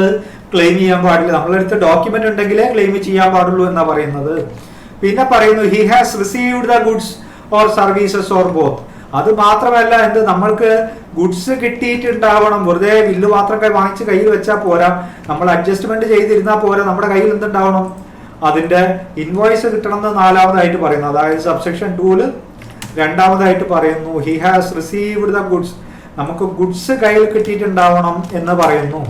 ക്ലെയിം ചെയ്യാൻ പാടില്ല. നമ്മളെടുത്ത് ഡോക്യുമെന്റ് ഉണ്ടെങ്കിലേ ക്ലെയിം ചെയ്യാൻ പാടുള്ളൂ എന്നാ പറയുന്നത്. പിന്നെ പറയുന്നു he has received the goods or services or both. അത് മാത്രമല്ല, നമ്മൾക്ക് ഗുഡ്സ് കിട്ടിയിട്ടുണ്ടാവണം. വെറുതെ ബില്ല് മാത്രം വാങ്ങിച്ച് കയ്യിൽ വെച്ചാൽ പോരാ, നമ്മൾ അഡ്ജസ്റ്റ്മെന്റ് ചെയ്തിരുന്നാൽ പോരാ, നമ്മുടെ കയ്യിൽ എന്തുണ്ടാവണം, അതിന്റെ ഇൻവോയ്സ് കിട്ടണം എന്ന് നാലാമതായിട്ട് പറയുന്നു. അതായത് സബ്സെക്ഷൻ 2 രണ്ടാമതായിട്ട് പറയുന്നു he has received the goods, നമുക്ക് ഗുഡ്സ് കയ്യിൽ കിട്ടിയിട്ടുണ്ടാവണം എന്ന് പറയുന്നു.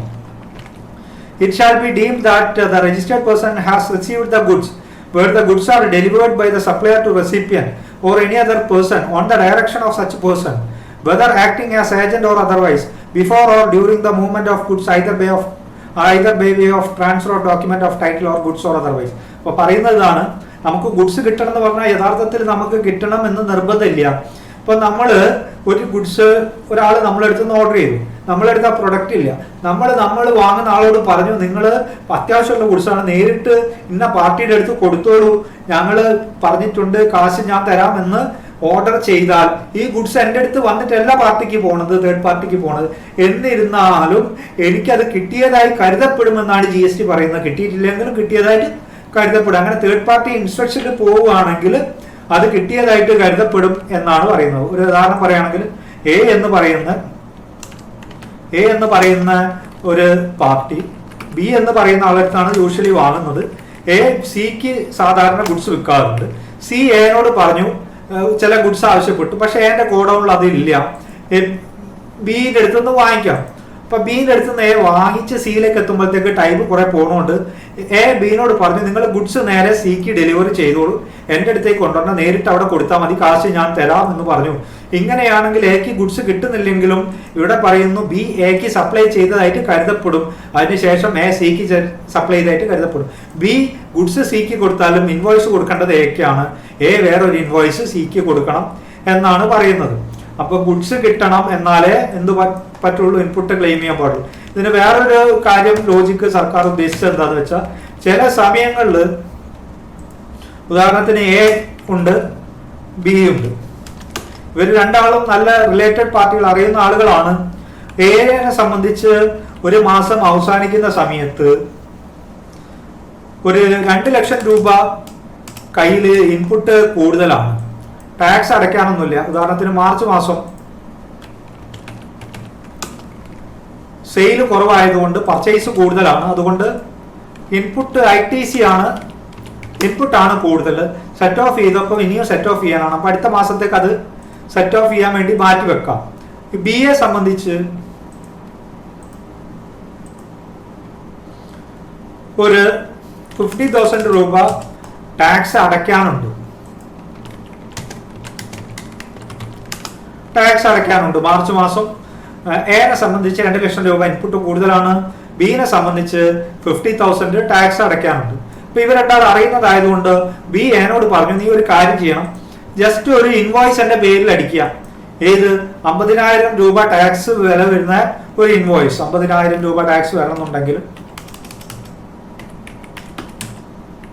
It shall be deemed that the registered person has received the goods where the goods are delivered by the supplier to recipient or any other person on the direction of such person, whether acting as agent or otherwise, before or during the movement of goods, either by way of transfer or document of title or goods or otherwise. അപ്പോൾ പറയുന്നതാണ്, നമുക്ക് goods കിട്ടണം എന്ന് പറഞ്ഞാൽ യഥാർത്ഥത്തിൽ നമുക്ക് കിട്ടണം എന്ന് നിർബന്ധമില്ല. ഇപ്പൊ നമ്മള് ഒരു ഗുഡ്സ് ഒരാൾ നമ്മളെടുത്ത് നിന്ന് ഓർഡർ ചെയ്തു, നമ്മളെടുത്ത് ആ പ്രൊഡക്റ്റ് ഇല്ല, നമ്മൾ വാങ്ങുന്ന ആളോട് പറഞ്ഞു നിങ്ങൾ അത്യാവശ്യമുള്ള ഗുഡ്സാണ്, നേരിട്ട് ഇന്ന പാർട്ടിയുടെ അടുത്ത് കൊടുത്തോളൂ, ഞങ്ങൾ പറഞ്ഞിട്ടുണ്ട് കാശ് ഞാൻ തരാമെന്ന് ഓർഡർ ചെയ്താൽ ഈ ഗുഡ്സ് എൻ്റെ അടുത്ത് വന്നിട്ടല്ല പാർട്ടിക്ക് പോണത്, തേർഡ് പാർട്ടിക്ക് പോണത്. എന്നിരുന്നാലും എനിക്കത് കിട്ടിയതായി കരുതപ്പെടുമെന്നാണ് GST പറയുന്നത്. കിട്ടിയിട്ടില്ലെങ്കിലും കിട്ടിയതായിട്ട് കരുതപ്പെടും. അങ്ങനെ തേർഡ് പാർട്ടി ഇൻസ്ട്രക്ഷനിൽ പോവുകയാണെങ്കിൽ അത് കിട്ടിയതായിട്ട് കരുതപ്പെടും എന്നാണ് പറയുന്നത്. ഒരു ഉദാഹരണം പറയുകയാണെങ്കിൽ എ എന്ന് പറയുന്ന ഒരു പാർട്ടി ബി എന്ന് പറയുന്ന ആളടുത്താണ് യൂഷ്വലി വാങ്ങുന്നത്. എ സിക്ക് സാധാരണ ഗുഡ്സ് വിൽക്കാറുണ്ട്. സി എനോട് പറഞ്ഞു ചില ഗുഡ്സ് ആവശ്യപ്പെട്ടു, പക്ഷെ എന്റെ ഗോഡൌണിൽ അതില്ല, ബിയുടെ അടുത്തുനിന്ന് വാങ്ങിക്കാം. അപ്പൊ ബിയുടെ അടുത്ത് എ വാങ്ങിച്ച് സിയിലേക്ക് എത്തുമ്പോഴത്തേക്ക് ടൈം കുറെ പോണോണ്ട് എ ബിനോട് പറഞ്ഞു നിങ്ങൾ ഗുഡ്സ് നേരെ സിക്ക് ഡെലിവറി ചെയ്തോളൂ, എന്റെ അടുത്തേക്ക് കൊണ്ടുവന്നാൽ നേരിട്ട് അവിടെ കൊടുത്താൽ മതി, കാശ് ഞാൻ തരാം എന്ന് പറഞ്ഞു. ഇങ്ങനെയാണെങ്കിൽ എക്ക് ഗുഡ്സ് കിട്ടുന്നില്ലെങ്കിലും ഇവിടെ പറയുന്നു ബി എക്ക് സപ്ലൈ ചെയ്തതായിട്ട് കരുതപ്പെടും, അതിനുശേഷം എ സിക്ക് സപ്ലൈ ചെയ്തതായിട്ട് കരുതപ്പെടും. ബി ഗുഡ്സ് സിക്ക് കൊടുത്താലും ഇൻവോയ്സ് കൊടുക്കേണ്ടത് എക്കാണ്, എ വേറൊരു ഇൻവോയ്സ് സിക്ക് കൊടുക്കണം എന്നാണ് പറയുന്നത്. അപ്പൊ ഗുഡ്സ് കിട്ടണം എന്നാലേ എന്ത് പറ്റുള്ളൂ, ഇൻപുട്ട് ക്ലെയിം ചെയ്യാൻ പാടുള്ളൂ. ഇതിന് വേറൊരു കാര്യം ലോജിക്ക് സർക്കാർ ഉദ്ദേശിച്ചത് എന്താന്ന് വെച്ചാൽ, ചില സമയങ്ങളിൽ ഉദാഹരണത്തിന് എ ഉണ്ട് ബി ഉണ്ട്, ഇവർ രണ്ടാളും നല്ല റിലേറ്റഡ് പാർട്ടികൾ, അറിയുന്ന ആളുകളാണ്. എയെ സംബന്ധിച്ച് ഒരു മാസം അവസാനിക്കുന്ന സമയത്ത് ഒരു 2 ലക്ഷം രൂപ കയ്യിൽ ഇൻപുട്ട് കൂടുതലാണ്, ടാക്സ് അടയ്ക്കാനൊന്നുമില്ല. ഉദാഹരണത്തിന് മാർച്ച് മാസം സെയിൽ കുറവായതുകൊണ്ട് പർച്ചേസ് കൂടുതലാണ്, അതുകൊണ്ട് ഇൻപുട്ട് ITC ആണ്, ഇൻപുട്ടാണ് കൂടുതൽ. സെറ്റ് ഓഫ് ചെയ്തപ്പോൾ ഇനിയും സെറ്റ് ഓഫ് ചെയ്യാനാണ്, അപ്പൊ അടുത്ത മാസത്തേക്ക് അത് സെറ്റ് ഓഫ് ചെയ്യാൻ വേണ്ടി മാറ്റി വെക്കാം. ബിയെ സംബന്ധിച്ച് ഒരു 50,000 രൂപ ടാക്സ് അടയ്ക്കാനുണ്ട്, മാർച്ച് മാസം. എനെ സംബന്ധിച്ച് 2 ലക്ഷം രൂപ ഇൻപുട്ട് കൂടുതലാണ്, ബിനെ സംബന്ധിച്ച് 50,000 ടാക്സ് അടയ്ക്കാനുണ്ട്. അപ്പൊ ഇവർ രണ്ടാൾ അറിയുന്നതായതുകൊണ്ട് ബി എന്നോട് പറഞ്ഞു നീ ഒരു കാര്യം ചെയ്യണം, ജസ്റ്റ് ഒരു ഇൻവോയ്സ് എന്റെ പേരിൽ അടിക്കുക. ഏത് 50,000 രൂപ ടാക്സ് വില വരുന്ന ഒരു ഇൻവോയ്സ്, 50,000 രൂപ ടാക്സ് വരണമെന്നുണ്ടെങ്കിൽ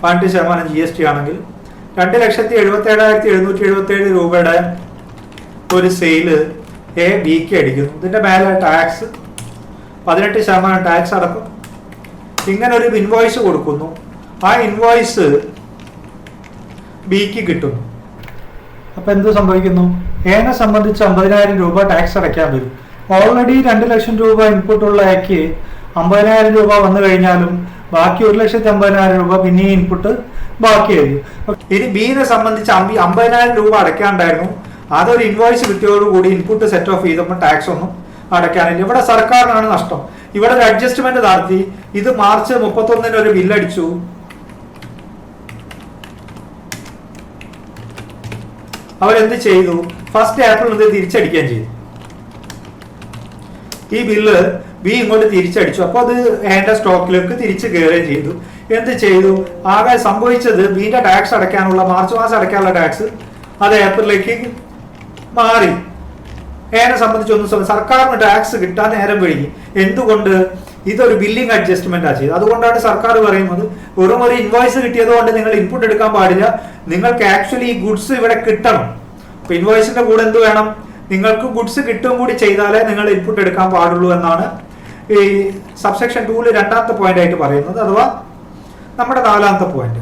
12% GST ആണെങ്കിൽ 2,77,777 രൂപയുടെ ഒരു സെയില് എ ബിക്ക് അടിക്കുന്നു. ഇതിന്റെ മേലെ ടാക്സ് 18% ടാക്സ് അടക്കും. ഇങ്ങനെ ഒരു ഇൻവോയ്സ് കൊടുക്കുന്നു, ആ ഇൻവോയ്സ് ബിക്ക് കിട്ടുന്നു. അപ്പൊ എന്ത് സംഭവിക്കുന്നു, എനെ സംബന്ധിച്ച് 50,000 രൂപ ടാക്സ് അടയ്ക്കാൻ വരും. ഓൾറെഡി 2 ലക്ഷം രൂപ ഇൻപുട്ട് ഉള്ള എക്ക് 50,000 രൂപ വന്നു കഴിഞ്ഞാലും ബാക്കി 1,50,000 രൂപ പിന്നെ ഇൻപുട്ട് ബാക്കിയായിരിക്കും. ഇനി ബിനെ സംബന്ധിച്ച് 50,000 രൂപ അടയ്ക്കാണ്ടായിരുന്നു, അതൊരു ഇൻവോയ്സ് കിട്ടിയോടുകൂടി ഇൻപുട്ട് സെറ്റ് ഓഫ് ചെയ്തപ്പോൾ ടാക്സ് ഒന്നും അടയ്ക്കാനില്ല. ഇവിടെ സർക്കാരിനാണ് നഷ്ടം. ഇവിടെ ഒരു അഡ്ജസ്റ്റ്മെന്റ് നടത്തി, ഇത് മാർച്ച് 31 ഒരു ബില്ലടിച്ചു, അവരെന്ത് ചെയ്തു, ഫസ്റ്റ് ഏപ്രിൽ ഇത് തിരിച്ചടിക്കുകയും ചെയ്തു. ഈ ബില്ല് ബി ഇങ്ങോട്ട് തിരിച്ചടിച്ചു, അപ്പൊ അത് എന്റെ സ്റ്റോക്കിലേക്ക് തിരിച്ചു കയറുകയും ചെയ്തു. എന്ത് ചെയ്തു, ആകെ സംഭവിച്ചത് ബിന്റെ ടാക്സ് അടയ്ക്കാനുള്ള, മാർച്ച് മാസം അടയ്ക്കാനുള്ള ടാക്സ് അത് ഏപ്രിലേക്ക് മാറി. എനെ സംബന്ധിച്ചൊന്നും സർക്കാരിന് ടാക്സ് കിട്ടാൻ നേരം വൈകി. എന്തുകൊണ്ട്? ഇതൊരു ബില്ലിംഗ് അഡ്ജസ്റ്റ്മെന്റ് ആ ചെയ്തത്. അതുകൊണ്ടാണ് സർക്കാർ പറയുന്നത് വെറും ഒരു ഇൻവോയ്സ് കിട്ടിയത് കൊണ്ട് നിങ്ങൾ ഇൻപുട്ട് എടുക്കാൻ പാടില്ല, നിങ്ങൾക്ക് ആക്ച്വലി ഈ ഗുഡ്സ് ഇവിടെ കിട്ടണം. അപ്പൊ ഇൻവോയ്സിന്റെ കൂടെ എന്ത് വേണം? നിങ്ങൾക്ക് ഗുഡ്സ് കിട്ടും കൂടി ചെയ്താലേ നിങ്ങൾ ഇൻപുട്ട് എടുക്കാൻ പാടുള്ളൂ എന്നാണ് ഈ സബ്സെക്ഷൻ 2 രണ്ടാമത്തെ പോയിന്റ് ആയിട്ട് പറയുന്നത്, അഥവാ നമ്മുടെ 4ാമത്തെ പോയിന്റ്.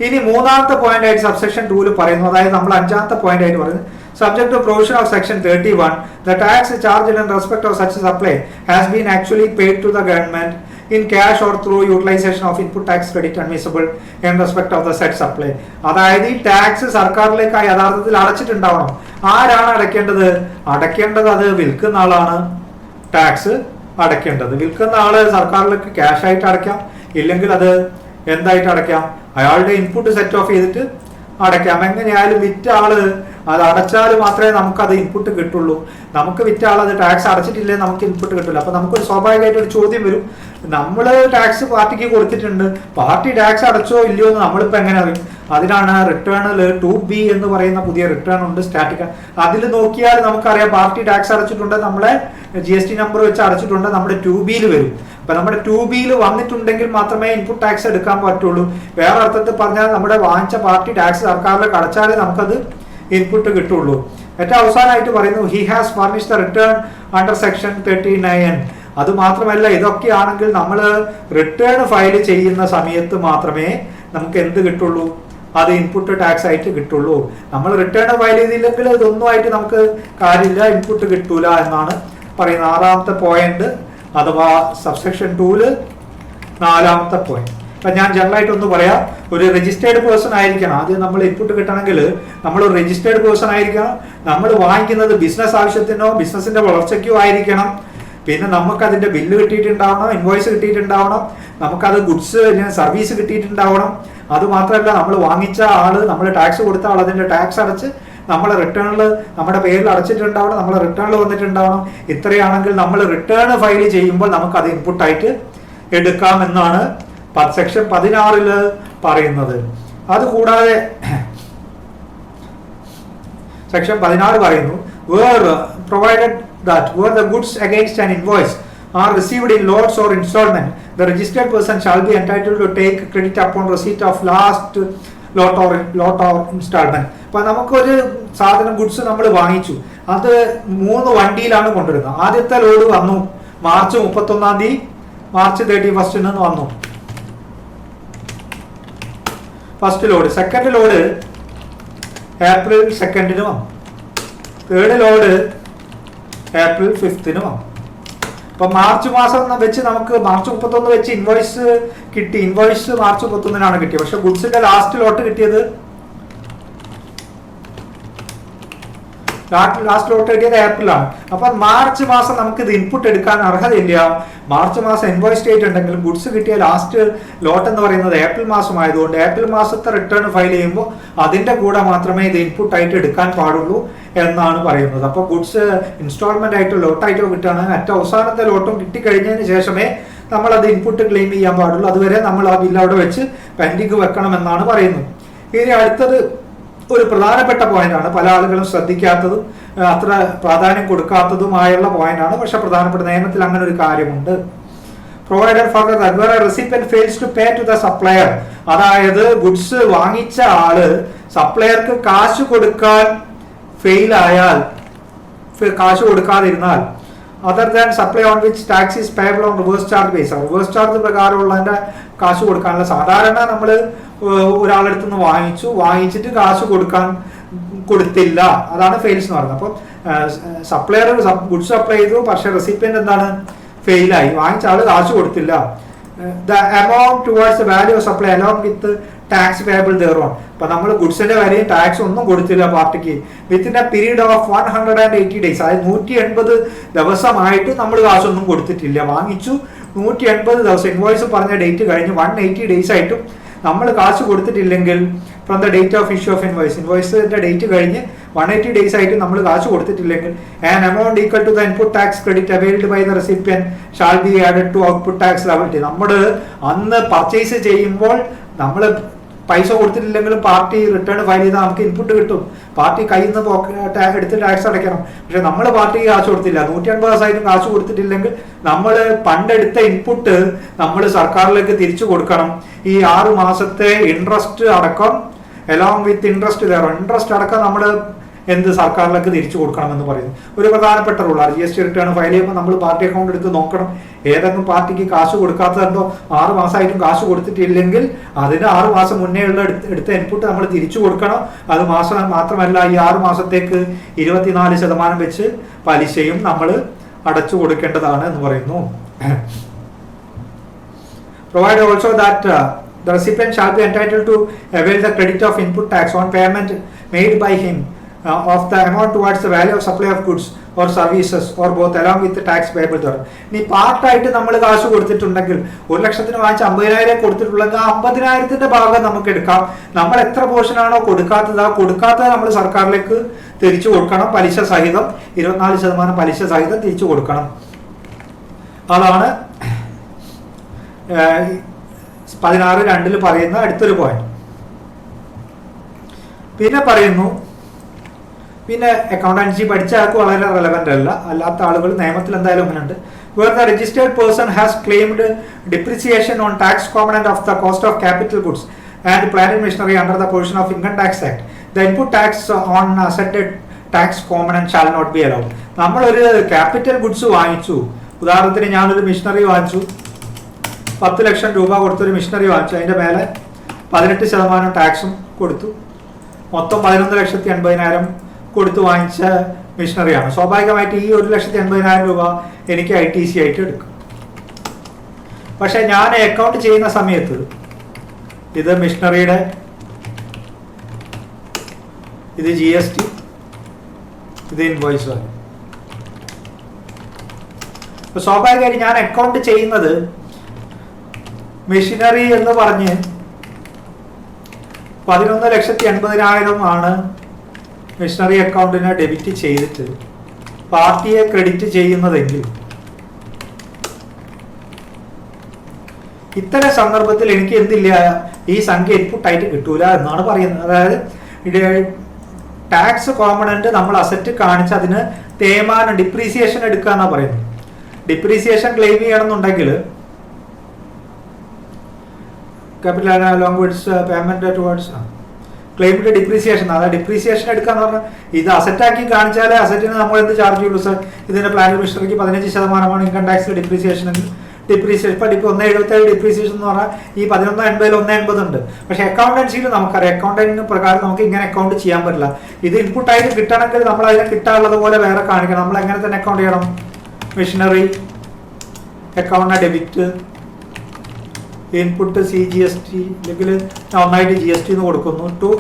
ഇനി 3ാമത്തെ പോയിന്റ് ആയിട്ട് സബ്സെക്ഷൻ 2 പറയുന്നു, അതായത് നമ്മൾ 5ാമത്തെ പോയിന്റ് ആയിട്ട് പറയുന്നത് subject to provision of section 31, the tax charged in respect of such supply has been actually paid to the government in cash or through utilization of input tax credit admissible in respect of the said supply. അതായത് ഈ tax സർക്കാരിലേക്ക് യഥാർത്ഥത്തിൽ അടച്ചിട്ടുണ്ടാവണം. ആരാണ് അടയ്ക്കേണ്ടത്? അത് വിൽക്കുന്ന ആളാണ് tax അടയ്ക്കേണ്ടത്. വിൽക്കുന്ന ആള് സർക്കാരിലേക്ക് ക്യാഷ് ആയിട്ട് അടയ്ക്കാം, ഇല്ലെങ്കിൽ അത് എന്തായിട്ട് അടയ്ക്കാം? അയാളുടെ ഇൻപുട്ട് സെറ്റ് ഓഫ് ചെയ്തിട്ട് അടയ്ക്കാം. എങ്ങനെയായാലും വിറ്റ ആള് അത് അടച്ചാൽ മാത്രമേ നമുക്കത് ഇൻപുട്ട് കിട്ടുള്ളൂ. നമുക്ക് വിറ്റ ആൾ അത് ടാക്സ് അടച്ചിട്ടില്ലേ നമുക്ക് ഇൻപുട്ട് കിട്ടില്ല. അപ്പൊ നമുക്കൊരു സ്വാഭാവികമായിട്ട് ഒരു ചോദ്യം വരും, നമ്മൾ ടാക്സ് പാർട്ടിക്ക് കൊടുത്തിട്ടുണ്ട്, പാർട്ടി ടാക്സ് അടച്ചോ ഇല്ലയോ എന്ന് നമ്മളിപ്പോ എങ്ങനെ അറിയും? അതിനാണ് റിട്ടേണിൽ 2B എന്ന് പറയുന്ന പുതിയ റിട്ടേൺ ഉണ്ട്, സ്റ്റാറ്റിക്. അതിൽ നോക്കിയാൽ നമുക്കറിയാം പാർട്ടി ടാക്സ് അടച്ചിട്ടുണ്ട്, നമ്മളെ GST നമ്പർ വെച്ച് അടച്ചിട്ടുണ്ട്, നമ്മുടെ 2Bയിൽ വരും. അപ്പൊ നമ്മുടെ 2Bയിൽ വന്നിട്ടുണ്ടെങ്കിൽ മാത്രമേ ഇൻപുട്ട് ടാക്സ് എടുക്കാൻ പറ്റുള്ളൂ. വേറെ അർത്ഥത്തിൽ പറഞ്ഞാൽ നമ്മുടെ വാങ്ങിച്ച പാർട്ടി ടാക്സ് സർക്കാരിലേക്ക് അടച്ചാലേ നമുക്കത് ഇൻപുട്ട് കിട്ടുള്ളൂ. ഏറ്റവും അവസാനമായിട്ട് പറയുന്നു he has furnished the return under section 39. അത് മാത്രമല്ല, ഇതൊക്കെയാണെങ്കിൽ നമ്മൾ റിട്ടേൺ ഫയൽ ചെയ്യുന്ന സമയത്ത് മാത്രമേ നമുക്ക് എന്ത് കിട്ടുള്ളൂ? അത് ഇൻപുട്ട് ടാക്സ് ആയിട്ട് കിട്ടുള്ളൂ. നമ്മൾ റിട്ടേൺ ഫയൽ ചെയ്തില്ലെങ്കിൽ ഇതൊന്നും ആയിട്ട് നമുക്ക് കാര്യമില്ല, ഇൻപുട്ട് കിട്ടൂല എന്നാണ് പറയുന്നത്. 6ാമത്തെ പോയിന്റ് അഥവാ സബ്സെക്ഷൻ 2 4ാമത്തെ പോയിന്റ്. അപ്പൊ ഞാൻ ജനറലായിട്ട് ഒന്ന് പറയാം, ഒരു രജിസ്റ്റേർഡ് പേഴ്സൺ ആയിരിക്കണം. ആദ്യം നമ്മൾ ഇൻപുട്ട് കിട്ടണമെങ്കിൽ നമ്മൾ ഒരു രജിസ്റ്റേർഡ് പേഴ്സൺ ആയിരിക്കണം. നമ്മൾ വാങ്ങിക്കുന്നത് ബിസിനസ് ആവശ്യത്തിനോ ബിസിനസിന്റെ വളർച്ചയ്ക്കോ ആയിരിക്കണം. പിന്നെ നമുക്ക് അതിന്റെ ബില്ല് കിട്ടിയിട്ടുണ്ടാവണം, ഇൻവോയ്സ് കിട്ടിയിട്ടുണ്ടാവണം, നമുക്കത് ഗുഡ്സ് സർവീസ് കിട്ടിയിട്ടുണ്ടാവണം. അത് മാത്രമല്ല, നമ്മൾ വാങ്ങിച്ച ആള്, നമ്മൾ ടാക്സ് കൊടുത്ത ആൾ അതിന്റെ ടാക്സ് അടച്ച് നമ്മളെ റിട്ടേണിൽ നമ്മുടെ പേരിൽ അടച്ചിട്ടുണ്ടാവണം, നമ്മളെ റിട്ടേണിൽ വന്നിട്ടുണ്ടാവണം. ഇത്രയാണെങ്കിൽ നമ്മൾ റിട്ടേൺ ഫയൽ ചെയ്യുമ്പോൾ നമുക്ക് അത് ഇൻപുട്ടായിട്ട് എടുക്കാം എന്നാണ് സെക്ഷൻ 16 പറയുന്നത്. അതുകൂടാതെ സെക്ഷൻ 16 പറയുന്നു provided that where the goods against an invoice are received in lots or installment, the registered person shall be entitled to take credit upon receipt of last lot or installment. അപ്പൊ നമുക്കൊരു സാധനം goods നമ്മൾ വാങ്ങിച്ചു, അത് 3 വണ്ടിയിലാണ് കൊണ്ടുവരുന്നത്. ആദ്യത്തെ load വന്നു മാർച്ച് 31-ാം തീയതി, മാർച്ച് 31 വന്നു first load. Second load April 2 വന്നു. തേർഡ് ലോഡ് ഏപ്രിൽ 5 വന്നു. അപ്പൊ മാർച്ച് മാസം വെച്ച് നമുക്ക് മാർച്ച് 31 വെച്ച് ഇൻവോയ്സ് കിട്ടി. ഇൻവോയ്സ് മാർച്ച് 31-നാണ് കിട്ടിയത്. പക്ഷെ ഗുഡ്സിന്റെ ലാസ്റ്റ് ലോട്ട് കിട്ടിയത് ഏപ്രിലാണ്. അപ്പൊ മാർച്ച് മാസം നമുക്ക് ഇത് ഇൻപുട്ട് എടുക്കാൻ അർഹതയില്ല. മാർച്ച് മാസം ഇൻവോയ്സ് ഡേറ്റ് ഉണ്ടെങ്കിലും ഗുഡ്സ് കിട്ടിയ ലാസ്റ്റ് ലോട്ട് എന്ന് പറയുന്നത് ഏപ്രിൽ മാസം ആയതുകൊണ്ട് ഏപ്രിൽ മാസത്തെ റിട്ടേൺ ഫയൽ ചെയ്യുമ്പോൾ അതിന്റെ കൂടെ മാത്രമേ ഇത് ഇൻപുട്ട് ആയിട്ട് എടുക്കാൻ പാടുള്ളൂ എന്നാണ് പറയുന്നത്. അപ്പൊ ഗുഡ്സ് ഇൻസ്റ്റാൾമെന്റ് ആയിട്ടോ ലോട്ടായിട്ടോ കിട്ടുകയാണെങ്കിൽ ഏറ്റവും അവസാനത്തെ ലോട്ടും കിട്ടിക്കഴിഞ്ഞതിന് ശേഷമേ നമ്മൾ അത് ഇൻപുട്ട് ക്ലെയിം ചെയ്യാൻ പാടുള്ളൂ. അതുവരെ നമ്മൾ ആ ബില്ല് അവിടെ വെച്ച് പെൻഡിങ് വെക്കണം എന്നാണ് പറയുന്നത്. ഇനി അടുത്തത് ഒരു പ്രധാനപ്പെട്ട പോയിന്റാണ്, പല ആളുകളും ശ്രദ്ധിക്കാത്തതും അത്ര പ്രാധാന്യം കൊടുക്കാത്തതുമായുള്ള പോയിന്റാണ്. പക്ഷെ പ്രധാനപ്പെട്ട നിയമത്തിൽ അങ്ങനെ ഒരു കാര്യമുണ്ട്. Provider further that where a recipient fails to pay to the supplier, അതായത് ഗുഡ്സ് വാങ്ങിച്ച ആള് സപ്ലയർക്ക് കാശ് കൊടുക്കാൻ ഫെയിൽ ആയാൽ, കാശ് കൊടുക്കാതിരുന്നാൽ, other than supply on which tax is payable on reverse charge basis, reverse charge പ്രകാരമുള്ളതിന്റെ കാശ് കൊടുക്കാനുള്ള, സാധാരണ നമ്മൾ ഒരാളെടുത്ത് നിന്ന് വാങ്ങിച്ചിട്ട് കാശ് കൊടുത്തില്ല, അതാണ് ഫെയിൽസ് എന്ന് പറയുന്നത്. അപ്പം സപ്ലയർ ഗുഡ്സ് സപ്ലൈ ചെയ്തു, പക്ഷെ റെസിപ്പിയന്റ് എന്താണ്? ഫെയിലായി. വാങ്ങിച്ച ആള് കാശ് കൊടുത്തില്ല. The amount towards the value of supply along with tax payable thereon. അപ്പൊ നമ്മൾ ഗുഡ്സിന്റെ കാര്യം ടാക്സ് ഒന്നും കൊടുത്തില്ല പാർട്ടിക്ക്. Within A period of 180 days, അതായത് 180 ദിവസമായിട്ട് നമ്മൾ കാശൊന്നും കൊടുത്തിട്ടില്ല. വാങ്ങിച്ചു 180 ദിവസം, ഇൻവോയ്സ് പറഞ്ഞ ഡേറ്റ് കഴിഞ്ഞ് 180 days ആയിട്ടും നമ്മൾ കാശ് കൊടുത്തിട്ടില്ലെങ്കിൽ, from the date of issue of ഇൻവോയ്സിന്റെ ഡേറ്റ് കഴിഞ്ഞ് 180 days ആയിട്ട് നമ്മൾ കാശ് കൊടുത്തിട്ടില്ലെങ്കിൽ, an amount equal to the input tax credit availed by the recipient shall be added to output tax liability. നമ്മൾ അന്ന് പർച്ചേസ് ചെയ്യുമ്പോൾ നമ്മൾ പൈസ കൊടുത്തിട്ടില്ലെങ്കിലും പാർട്ടി റിട്ടേൺ ഫയൽ ചെയ്താൽ നമുക്ക് ഇൻപുട്ട് കിട്ടും. പാർട്ടി കയ്യിൽ നിന്ന് എടുത്ത് ടാക്സ് അടയ്ക്കണം. പക്ഷെ നമ്മൾ പാർട്ടിക്ക് കാശ് കൊടുത്തില്ല, 150 ദിവസമായിട്ടും കാശ് കൊടുത്തിട്ടില്ലെങ്കിൽ നമ്മൾ പണ്ടെടുത്ത ഇൻപുട്ട് നമ്മൾ സർക്കാരിലേക്ക് തിരിച്ചു കൊടുക്കണം. ഈ 6 മാസത്തെ ഇൻട്രസ്റ്റ് അടക്കം എലോങ് വിത്ത് ഇൻട്രസ്റ്റ് അടക്കം നമ്മൾ സർക്കാരിലേക്ക് തിരിച്ചു കൊടുക്കണമെന്ന് പറയുന്നു. ഒരു പ്രധാനപ്പെട്ട റൂളാണ്. GST റിട്ടേൺ ഫയൽ ചെയ്യുമ്പോൾ നമ്മൾ പാർട്ടി അക്കൗണ്ട് എടുത്ത് നോക്കണം. ഏതെങ്കിലും പാർട്ടിക്ക് കാശ് കൊടുക്കാത്തതുണ്ടോ, 6 മാസമായിട്ടും കാശ് കൊടുത്തിട്ടില്ലെങ്കിൽ അതിന് 6 മാസം മുന്നേ ഉള്ള എടുത്ത ഇൻപുട്ട് നമ്മൾ തിരിച്ചു കൊടുക്കണം. അത് മാത്രമല്ല, ഈ 6 മാസത്തേക്ക് 24% വെച്ച് പലിശയും നമ്മൾ അടച്ചു കൊടുക്കേണ്ടതാണ് എന്ന് പറയുന്നു. Provide also that the recipient shall be entitled to avail the credit of input tax on payment made by him of the amount towards the value of supply of goods or services or both along with the tax payable there. നീ പാർട്ടായിട്ട് നമ്മൾ കാശ് കൊടുത്തിട്ടുണ്ടെങ്കിൽ 1 ലക്ഷത്തിന് വാങ്ങിച്ച് 50,000 കൊടുത്തിട്ടുണ്ടെങ്കിൽ ആ 50,000ന്റെ ഭാഗം നമുക്ക് എടുക്കാം. നമ്മൾ എത്ര പോർഷനാണോ കൊടുക്കാത്തത് നമ്മൾ സർക്കാരിലേക്ക് തിരിച്ചു കൊടുക്കണം. പലിശ സഹിതം 24% പലിശ സഹിതം തിരിച്ചു കൊടുക്കണം. അതാണ് 16(2) പറയുന്ന അടുത്തൊരു പോയിന്റ്. പിന്നെ അക്കൗണ്ടൻസി പഠിച്ച ആൾക്ക് വളരെ റെലവെന്റ് അല്ലാത്ത ആളുകൾ നിയമത്തിൽ എന്തായാലും അങ്ങനെയുണ്ട്. Where the registered person has claimed depreciation on tax component of the cost of capital goods and plant and machinery under the provision of Income Tax Act, the input tax on asset tax component shall not be allowed. നമ്മളൊരു capital goods വാങ്ങിച്ചു. ഉദാഹരണത്തിന് ഞാനൊരു missionary വാങ്ങിച്ചു, 10 ലക്ഷം രൂപ കൊടുത്തൊരു missionary വാങ്ങിച്ചു. അതിൻ്റെ മേലെ 18% ടാക്സും കൊടുത്തു. മൊത്തം 11,80,000 കൊടുത്ത് വാങ്ങിച്ച മിഷനറിയാണ്. സ്വാഭാവികമായിട്ട് ഈ 1,80,000 രൂപ എനിക്ക് ITC ആയിട്ട് എടുക്കും. പക്ഷെ ഞാൻ അക്കൗണ്ട് ചെയ്യുന്ന സമയത്ത് ഇത് മിഷനറിയുടെ, ഇത് GST, ഇത് ഇൻവോയ്സ് വാല്യൂ. സ്വാഭാവികമായിട്ട് ഞാൻ അക്കൗണ്ട് ചെയ്യുന്നത് മെഷീനറി എന്ന് പറഞ്ഞ് 11,80,000 ആണ് മിഷനറി അക്കൗണ്ടിനെ ഡെബിറ്റ് ചെയ്തിട്ട് പാർട്ടിയെ ക്രെഡിറ്റ് ചെയ്യുന്നതെങ്കിൽ ഇത്തരം സന്ദർഭത്തിൽ എനിക്ക് എന്തില്ല, ഈ സംഖ്യ ഇൻപുട്ടായിട്ട് കിട്ടൂല എന്നാണ് പറയുന്നത്. അതായത് ടാക്സ് കോമ്പണന്റ് നമ്മൾ അസറ്റ് കാണിച്ച് അതിന് തേയ്മാനം ഡിപ്രീസിയേഷൻ എടുക്കുക എന്നാണ് പറയുന്നത്. ഡിപ്രീസിയേഷൻ ക്ലെയിം ചെയ്യണമെന്നുണ്ടെങ്കിൽ capital along with payment towards ക്ലെയിമിന്റെ ഡിപ്രീസിയേഷൻ, അതായത് ഡിപ്രീസിയേഷൻ എടുക്കാന്ന് പറഞ്ഞാൽ ഇത് അസറ്റാക്കി കാണിച്ചാലേ അസറ്റിന് നമ്മൾ എന്ത് ചാർജ് ചെയ്യുള്ളൂ സർ. ഇതിന്റെ പ്ലാന്റ് മിഷനറിക്ക് 15% ഇൻകം ടാക്സ് ഡിപ്രീസിയേഷൻ. ഇപ്പൊ 1.77 ഡിപ്രീസിയേഷൻ എന്ന് പറഞ്ഞാൽ ഈ 11.80 1.80 ഉണ്ട്. പക്ഷെ അക്കൗണ്ടൻസിയിൽ നമുക്കറിയാം, അക്കൗണ്ടന്റിന് പ്രകാരം നമുക്ക് ഇങ്ങനെ അക്കൗണ്ട് ചെയ്യാൻ പറ്റില്ല. ഇത് ഇൻപുട്ടായിട്ട് കിട്ടണമെങ്കിൽ നമ്മൾ അതിനെ കിട്ടാനുള്ളത് പോലെ വേറെ കാണിക്കണം. നമ്മൾ എങ്ങനെ തന്നെ അക്കൗണ്ട് ചെയ്യണം? Missionary account debit input CGST അല്ലെങ്കിൽ ഒന്നായിട്ട് GST എന്ന് കൊടുക്കുന്നു ടു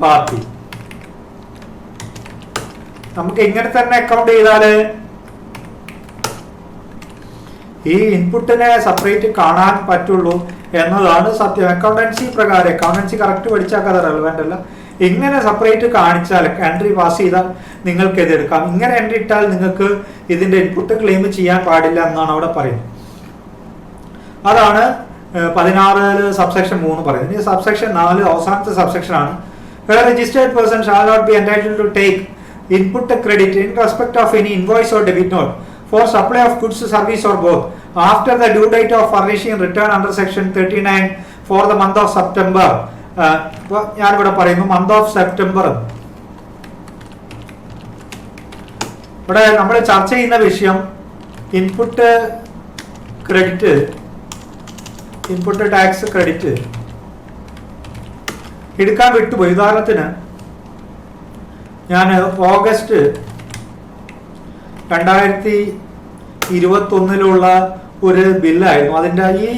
പാർട്ടി. നമുക്ക് ഇങ്ങനെ തന്നെ അക്കൗണ്ട് ചെയ്താല് ഈ ഇൻപുട്ടിനെ സെപ്പറേറ്റ് കാണാൻ പറ്റുള്ളൂ എന്നതാണ് സത്യം. അക്കൗണ്ടൻസി പ്രകാരം, അക്കൗണ്ടൻസി കറക്റ്റ് പഠിച്ചാൽ അത് റെലവെന്റ് അല്ല. ഇങ്ങനെ സെപ്പറേറ്റ് കാണിച്ചാൽ എൻട്രി പാസ് ചെയ്താൽ നിങ്ങൾക്ക് ഇത് എടുക്കാം. ഇങ്ങനെ എൻട്രി ഇട്ടാൽ നിങ്ങൾക്ക് ഇതിന്റെ ഇൻപുട്ട് ക്ലെയിം ചെയ്യാൻ പാടില്ല എന്നാണ് അവിടെ പറയുന്നത്. അതാണ് 16 സബ്സെക്ഷൻ 3 പറയുന്നത്. ഇനി സബ്സെക്ഷൻ 4 അവസാനത്തെ സബ്സെക്ഷൻ ആണ്. Registered person shall not be entitled to take input credit in respect of any invoice or debit note for supply of goods, service or both after the due date of furnishing return under section 39 for the month of September. ഞാനിവിടെ പറയുന്നു month of September. ഇവിടെ നമ്മൾ ചർച്ച ചെയ്യുന്ന വിഷയം input credit, input tax credit എടുക്കാൻ വിട്ടുപോയി. ഉദാഹരണത്തിന് ഞാൻ ഓഗസ്റ്റ് 2021 ഒരു ബില്ലായിരുന്നു. അതിൻ്റെ ഈ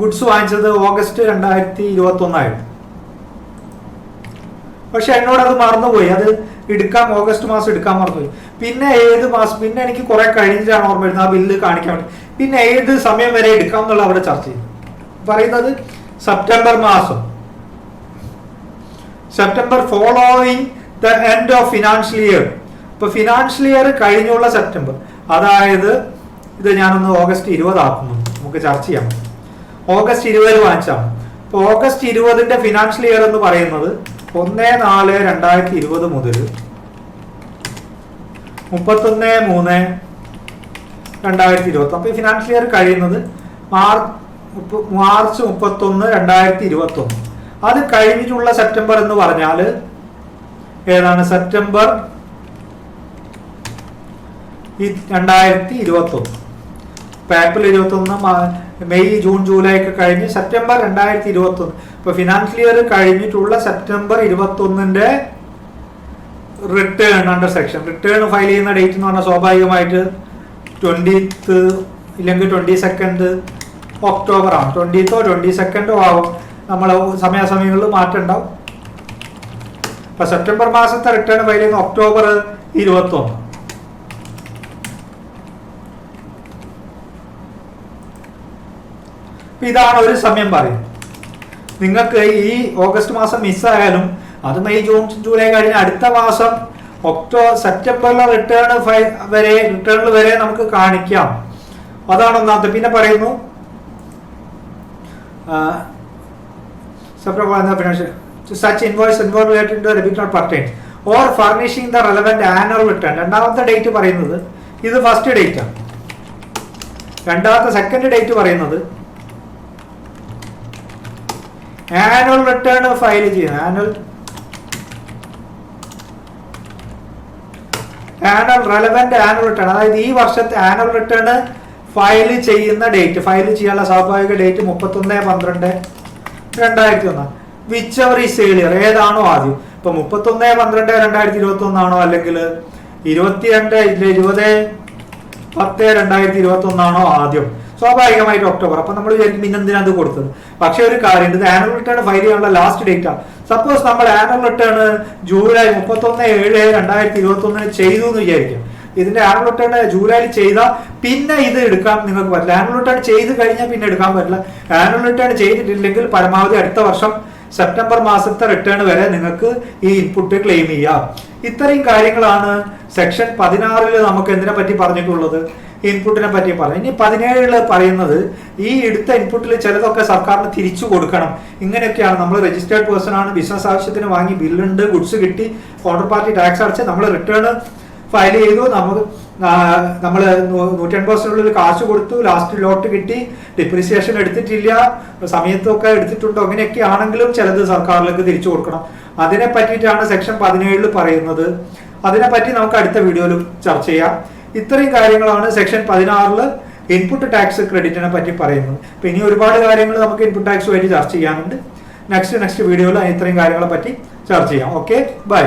ഗുഡ്സ് വാങ്ങിച്ചത് ഓഗസ്റ്റ് 2021 ആയിരുന്നു. പക്ഷെ എന്നോട് അത് മറന്നുപോയി. അത് ഓഗസ്റ്റ് മാസം എടുക്കാൻ മറന്നുപോയി. പിന്നെ ഏത് മാസം, പിന്നെ എനിക്ക് കുറെ കഴിഞ്ഞിട്ടാണ് ഓർമ്മ വരുന്നത് ആ ബില്ല് കാണിക്കാൻ വേണ്ടി. പിന്നെ ഏത് സമയം വരെ എടുക്കാം എന്നുള്ള അവിടെ ചർച്ച ചെയ്തു. പറയുന്നത് സെപ്റ്റംബർ മാസം, September following the end of financial year. ഇപ്പൊ ഫിനാൻഷ്യൽ ഇയർ കഴിഞ്ഞുള്ള സെപ്റ്റംബർ, അതായത് ഇത് ഞാനൊന്ന് ഓഗസ്റ്റ് 20 ആക്കുന്നു, നമുക്ക് ചർച്ച ചെയ്യാം. ഓഗസ്റ്റ് 20 വാങ്ങിച്ചാണ്. ഇപ്പോൾ ഓഗസ്റ്റ് 20 ഫിനാൻഷ്യൽ ഇയർ എന്ന് പറയുന്നത് 1/4/2020 മുതൽ 31/3/2020. അപ്പോൾ ഈ ഫിനാൻഷ്യൽ ഇയർ കഴിയുന്നത് മാർച്ച് 31/2021. അത് കഴിഞ്ഞിട്ടുള്ള സെപ്റ്റംബർ എന്ന് പറഞ്ഞാൽ ഏതാണ്? September 2021. April 21, May, June, July ഒക്കെ കഴിഞ്ഞ് സെപ്റ്റംബർ 2021. ഇപ്പൊ ഫിനാൻഷ്യൽ ഇയർ കഴിഞ്ഞിട്ടുള്ള September 21 return under section. Return file ചെയ്യുന്ന ഡേറ്റ് എന്ന് പറഞ്ഞാൽ സ്വാഭാവികമായിട്ട് 20th ഇല്ലെങ്കിൽ 22 ഒക്ടോബർ ആണ്. 20th 22 ആവും. നമ്മൾ സമയാസമയങ്ങളിൽ മാറ്റം ഉണ്ടാവും. അപ്പൊ സെപ്റ്റംബർ മാസത്തെ റിട്ടേൺ ഫയൽ ചെയ്യുന്ന ഒക്ടോബർ 21. ഇതാണ് ഒരു സമയം പറയുന്നത്. നിങ്ങൾക്ക് ഈ ഓഗസ്റ്റ് മാസം മിസ്സായാലും അത് മെയ്, ജൂൺ, ജൂലൈ കഴിഞ്ഞ് അടുത്ത മാസം സെപ്റ്റംബറിലെ റിട്ടേണിൽ വരെ നമുക്ക് കാണിക്കാം. അതാണ് ഒന്നാമത്തെ. പിന്നെ പറയുന്നു such invoice involved related to the debit not pertains or furnishing the relevant annual return. രണ്ടാമത്തെ ഡേറ്റ് പറയുന്നത് ഇത് ഫസ്റ്റ് ഡേറ്റ് ആണ്. രണ്ടാമത്തെ സെക്കൻഡ് ഡേറ്റ് പറയുന്നത് ആനുവൽ റിട്ടേൺ ഫയൽ ചെയ്യുന്നത്. ആനുവൽ റെലവന്റ് ആനുവൽ റിട്ടേൺ, അതായത് ഈ വർഷത്തെ ആനുവൽ റിട്ടേൺ ഫയൽ ചെയ്യുന്ന ഡേറ്റ്, ഫയൽ ചെയ്യാനുള്ള സ്വാഭാവിക date 31/12/2021. Which ever is earlier, ഏതാണോ ആദ്യം. ഇപ്പൊ 31/12/2021 ആണോ അല്ലെങ്കിൽ 20/10/2021 ആണോ ആദ്യം? സ്വാഭാവികമായിട്ട് ഒക്ടോബർ. അപ്പൊ നമ്മൾ വിചാരിക്കും പിന്നെന്തിനാ അത് കൊടുത്തത്. പക്ഷെ ഒരു കാര്യം, ഇത് ആനുവൽ റിട്ടേൺ ഫയൽ ചെയ്യാനുള്ള ലാസ്റ്റ് ഡേറ്റ് ആണ്. സപ്പോസ് നമ്മൾ ആനുവൽ റിട്ടേൺ ജൂലൈ 31/7/2021 ചെയ്തു എന്ന് വിചാരിക്കാം. ഇതിന്റെ ആനുവൽ റിട്ടേൺ ജൂലൈയിൽ ചെയ്താൽ പിന്നെ ഇത് എടുക്കാൻ നിങ്ങൾക്ക് പറ്റില്ല. ആനുവൽ റിട്ടേൺ ചെയ്ത് കഴിഞ്ഞാൽ പിന്നെ എടുക്കാൻ പറ്റില്ല. ആനുവൽ റിട്ടേൺ ചെയ്തിട്ടില്ലെങ്കിൽ പരമാവധി അടുത്ത വർഷം സെപ്റ്റംബർ മാസത്തെ റിട്ടേൺ വരെ നിങ്ങൾക്ക് ഈ ഇൻപുട്ട് ക്ലെയിം ചെയ്യാം. ഇത്രയും കാര്യങ്ങളാണ് സെക്ഷൻ 16 നമുക്ക് എന്തിനെ പറ്റി പറഞ്ഞിട്ടുള്ളത്, ഇൻപുട്ടിനെ പറ്റി പറഞ്ഞു. ഇനി 17 പറയുന്നത് ഈ എടുത്ത ഇൻപുട്ടിൽ ചിലതൊക്കെ സർക്കാരിന് തിരിച്ചു കൊടുക്കണം. ഇങ്ങനെയൊക്കെയാണ്. നമ്മൾ രജിസ്റ്റേർഡ് പേഴ്സൺ ആണ്, ബിസിനസ് ആവശ്യത്തിന് വാങ്ങി, ബില്ലുണ്ട്, ഗുഡ്സ് കിട്ടി, കൗണ്ടർ പാർട്ടി ടാക്സ് അടച്ച് നമ്മൾ റിട്ടേൺ ഫയൽ ചെയ്തു, നമ്മൾ 180% കാശ് കൊടുത്തു, ലാസ്റ്റ് ലോട്ട് കിട്ടി, ഡിപ്രിസിയേഷൻ എടുത്തിട്ടില്ല, സമയത്തൊക്കെ എടുത്തിട്ടുണ്ടോ, അങ്ങനെയൊക്കെ ആണെങ്കിലും ചിലത് സർക്കാരിലേക്ക് തിരിച്ചു കൊടുക്കണം. അതിനെ പറ്റിയിട്ടാണ് സെക്ഷൻ 17 പറയുന്നത്. അതിനെപ്പറ്റി നമുക്ക് അടുത്ത വീഡിയോയിൽ ചർച്ച ചെയ്യാം. ഇത്രയും കാര്യങ്ങളാണ് സെക്ഷൻ 16 ഇൻപുട്ട് ടാക്സ് ക്രെഡിറ്റിനെ പറ്റി പറയുന്നത്. അപ്പൊ ഇനി ഒരുപാട് കാര്യങ്ങൾ നമുക്ക് ഇൻപുട്ട് ടാക്സ് വേണ്ടി ചർച്ച ചെയ്യാനുണ്ട്. നെക്സ്റ്റ് വീഡിയോയിൽ ഇത്രയും കാര്യങ്ങളെ പറ്റി ചർച്ച ചെയ്യാം. Okay, by.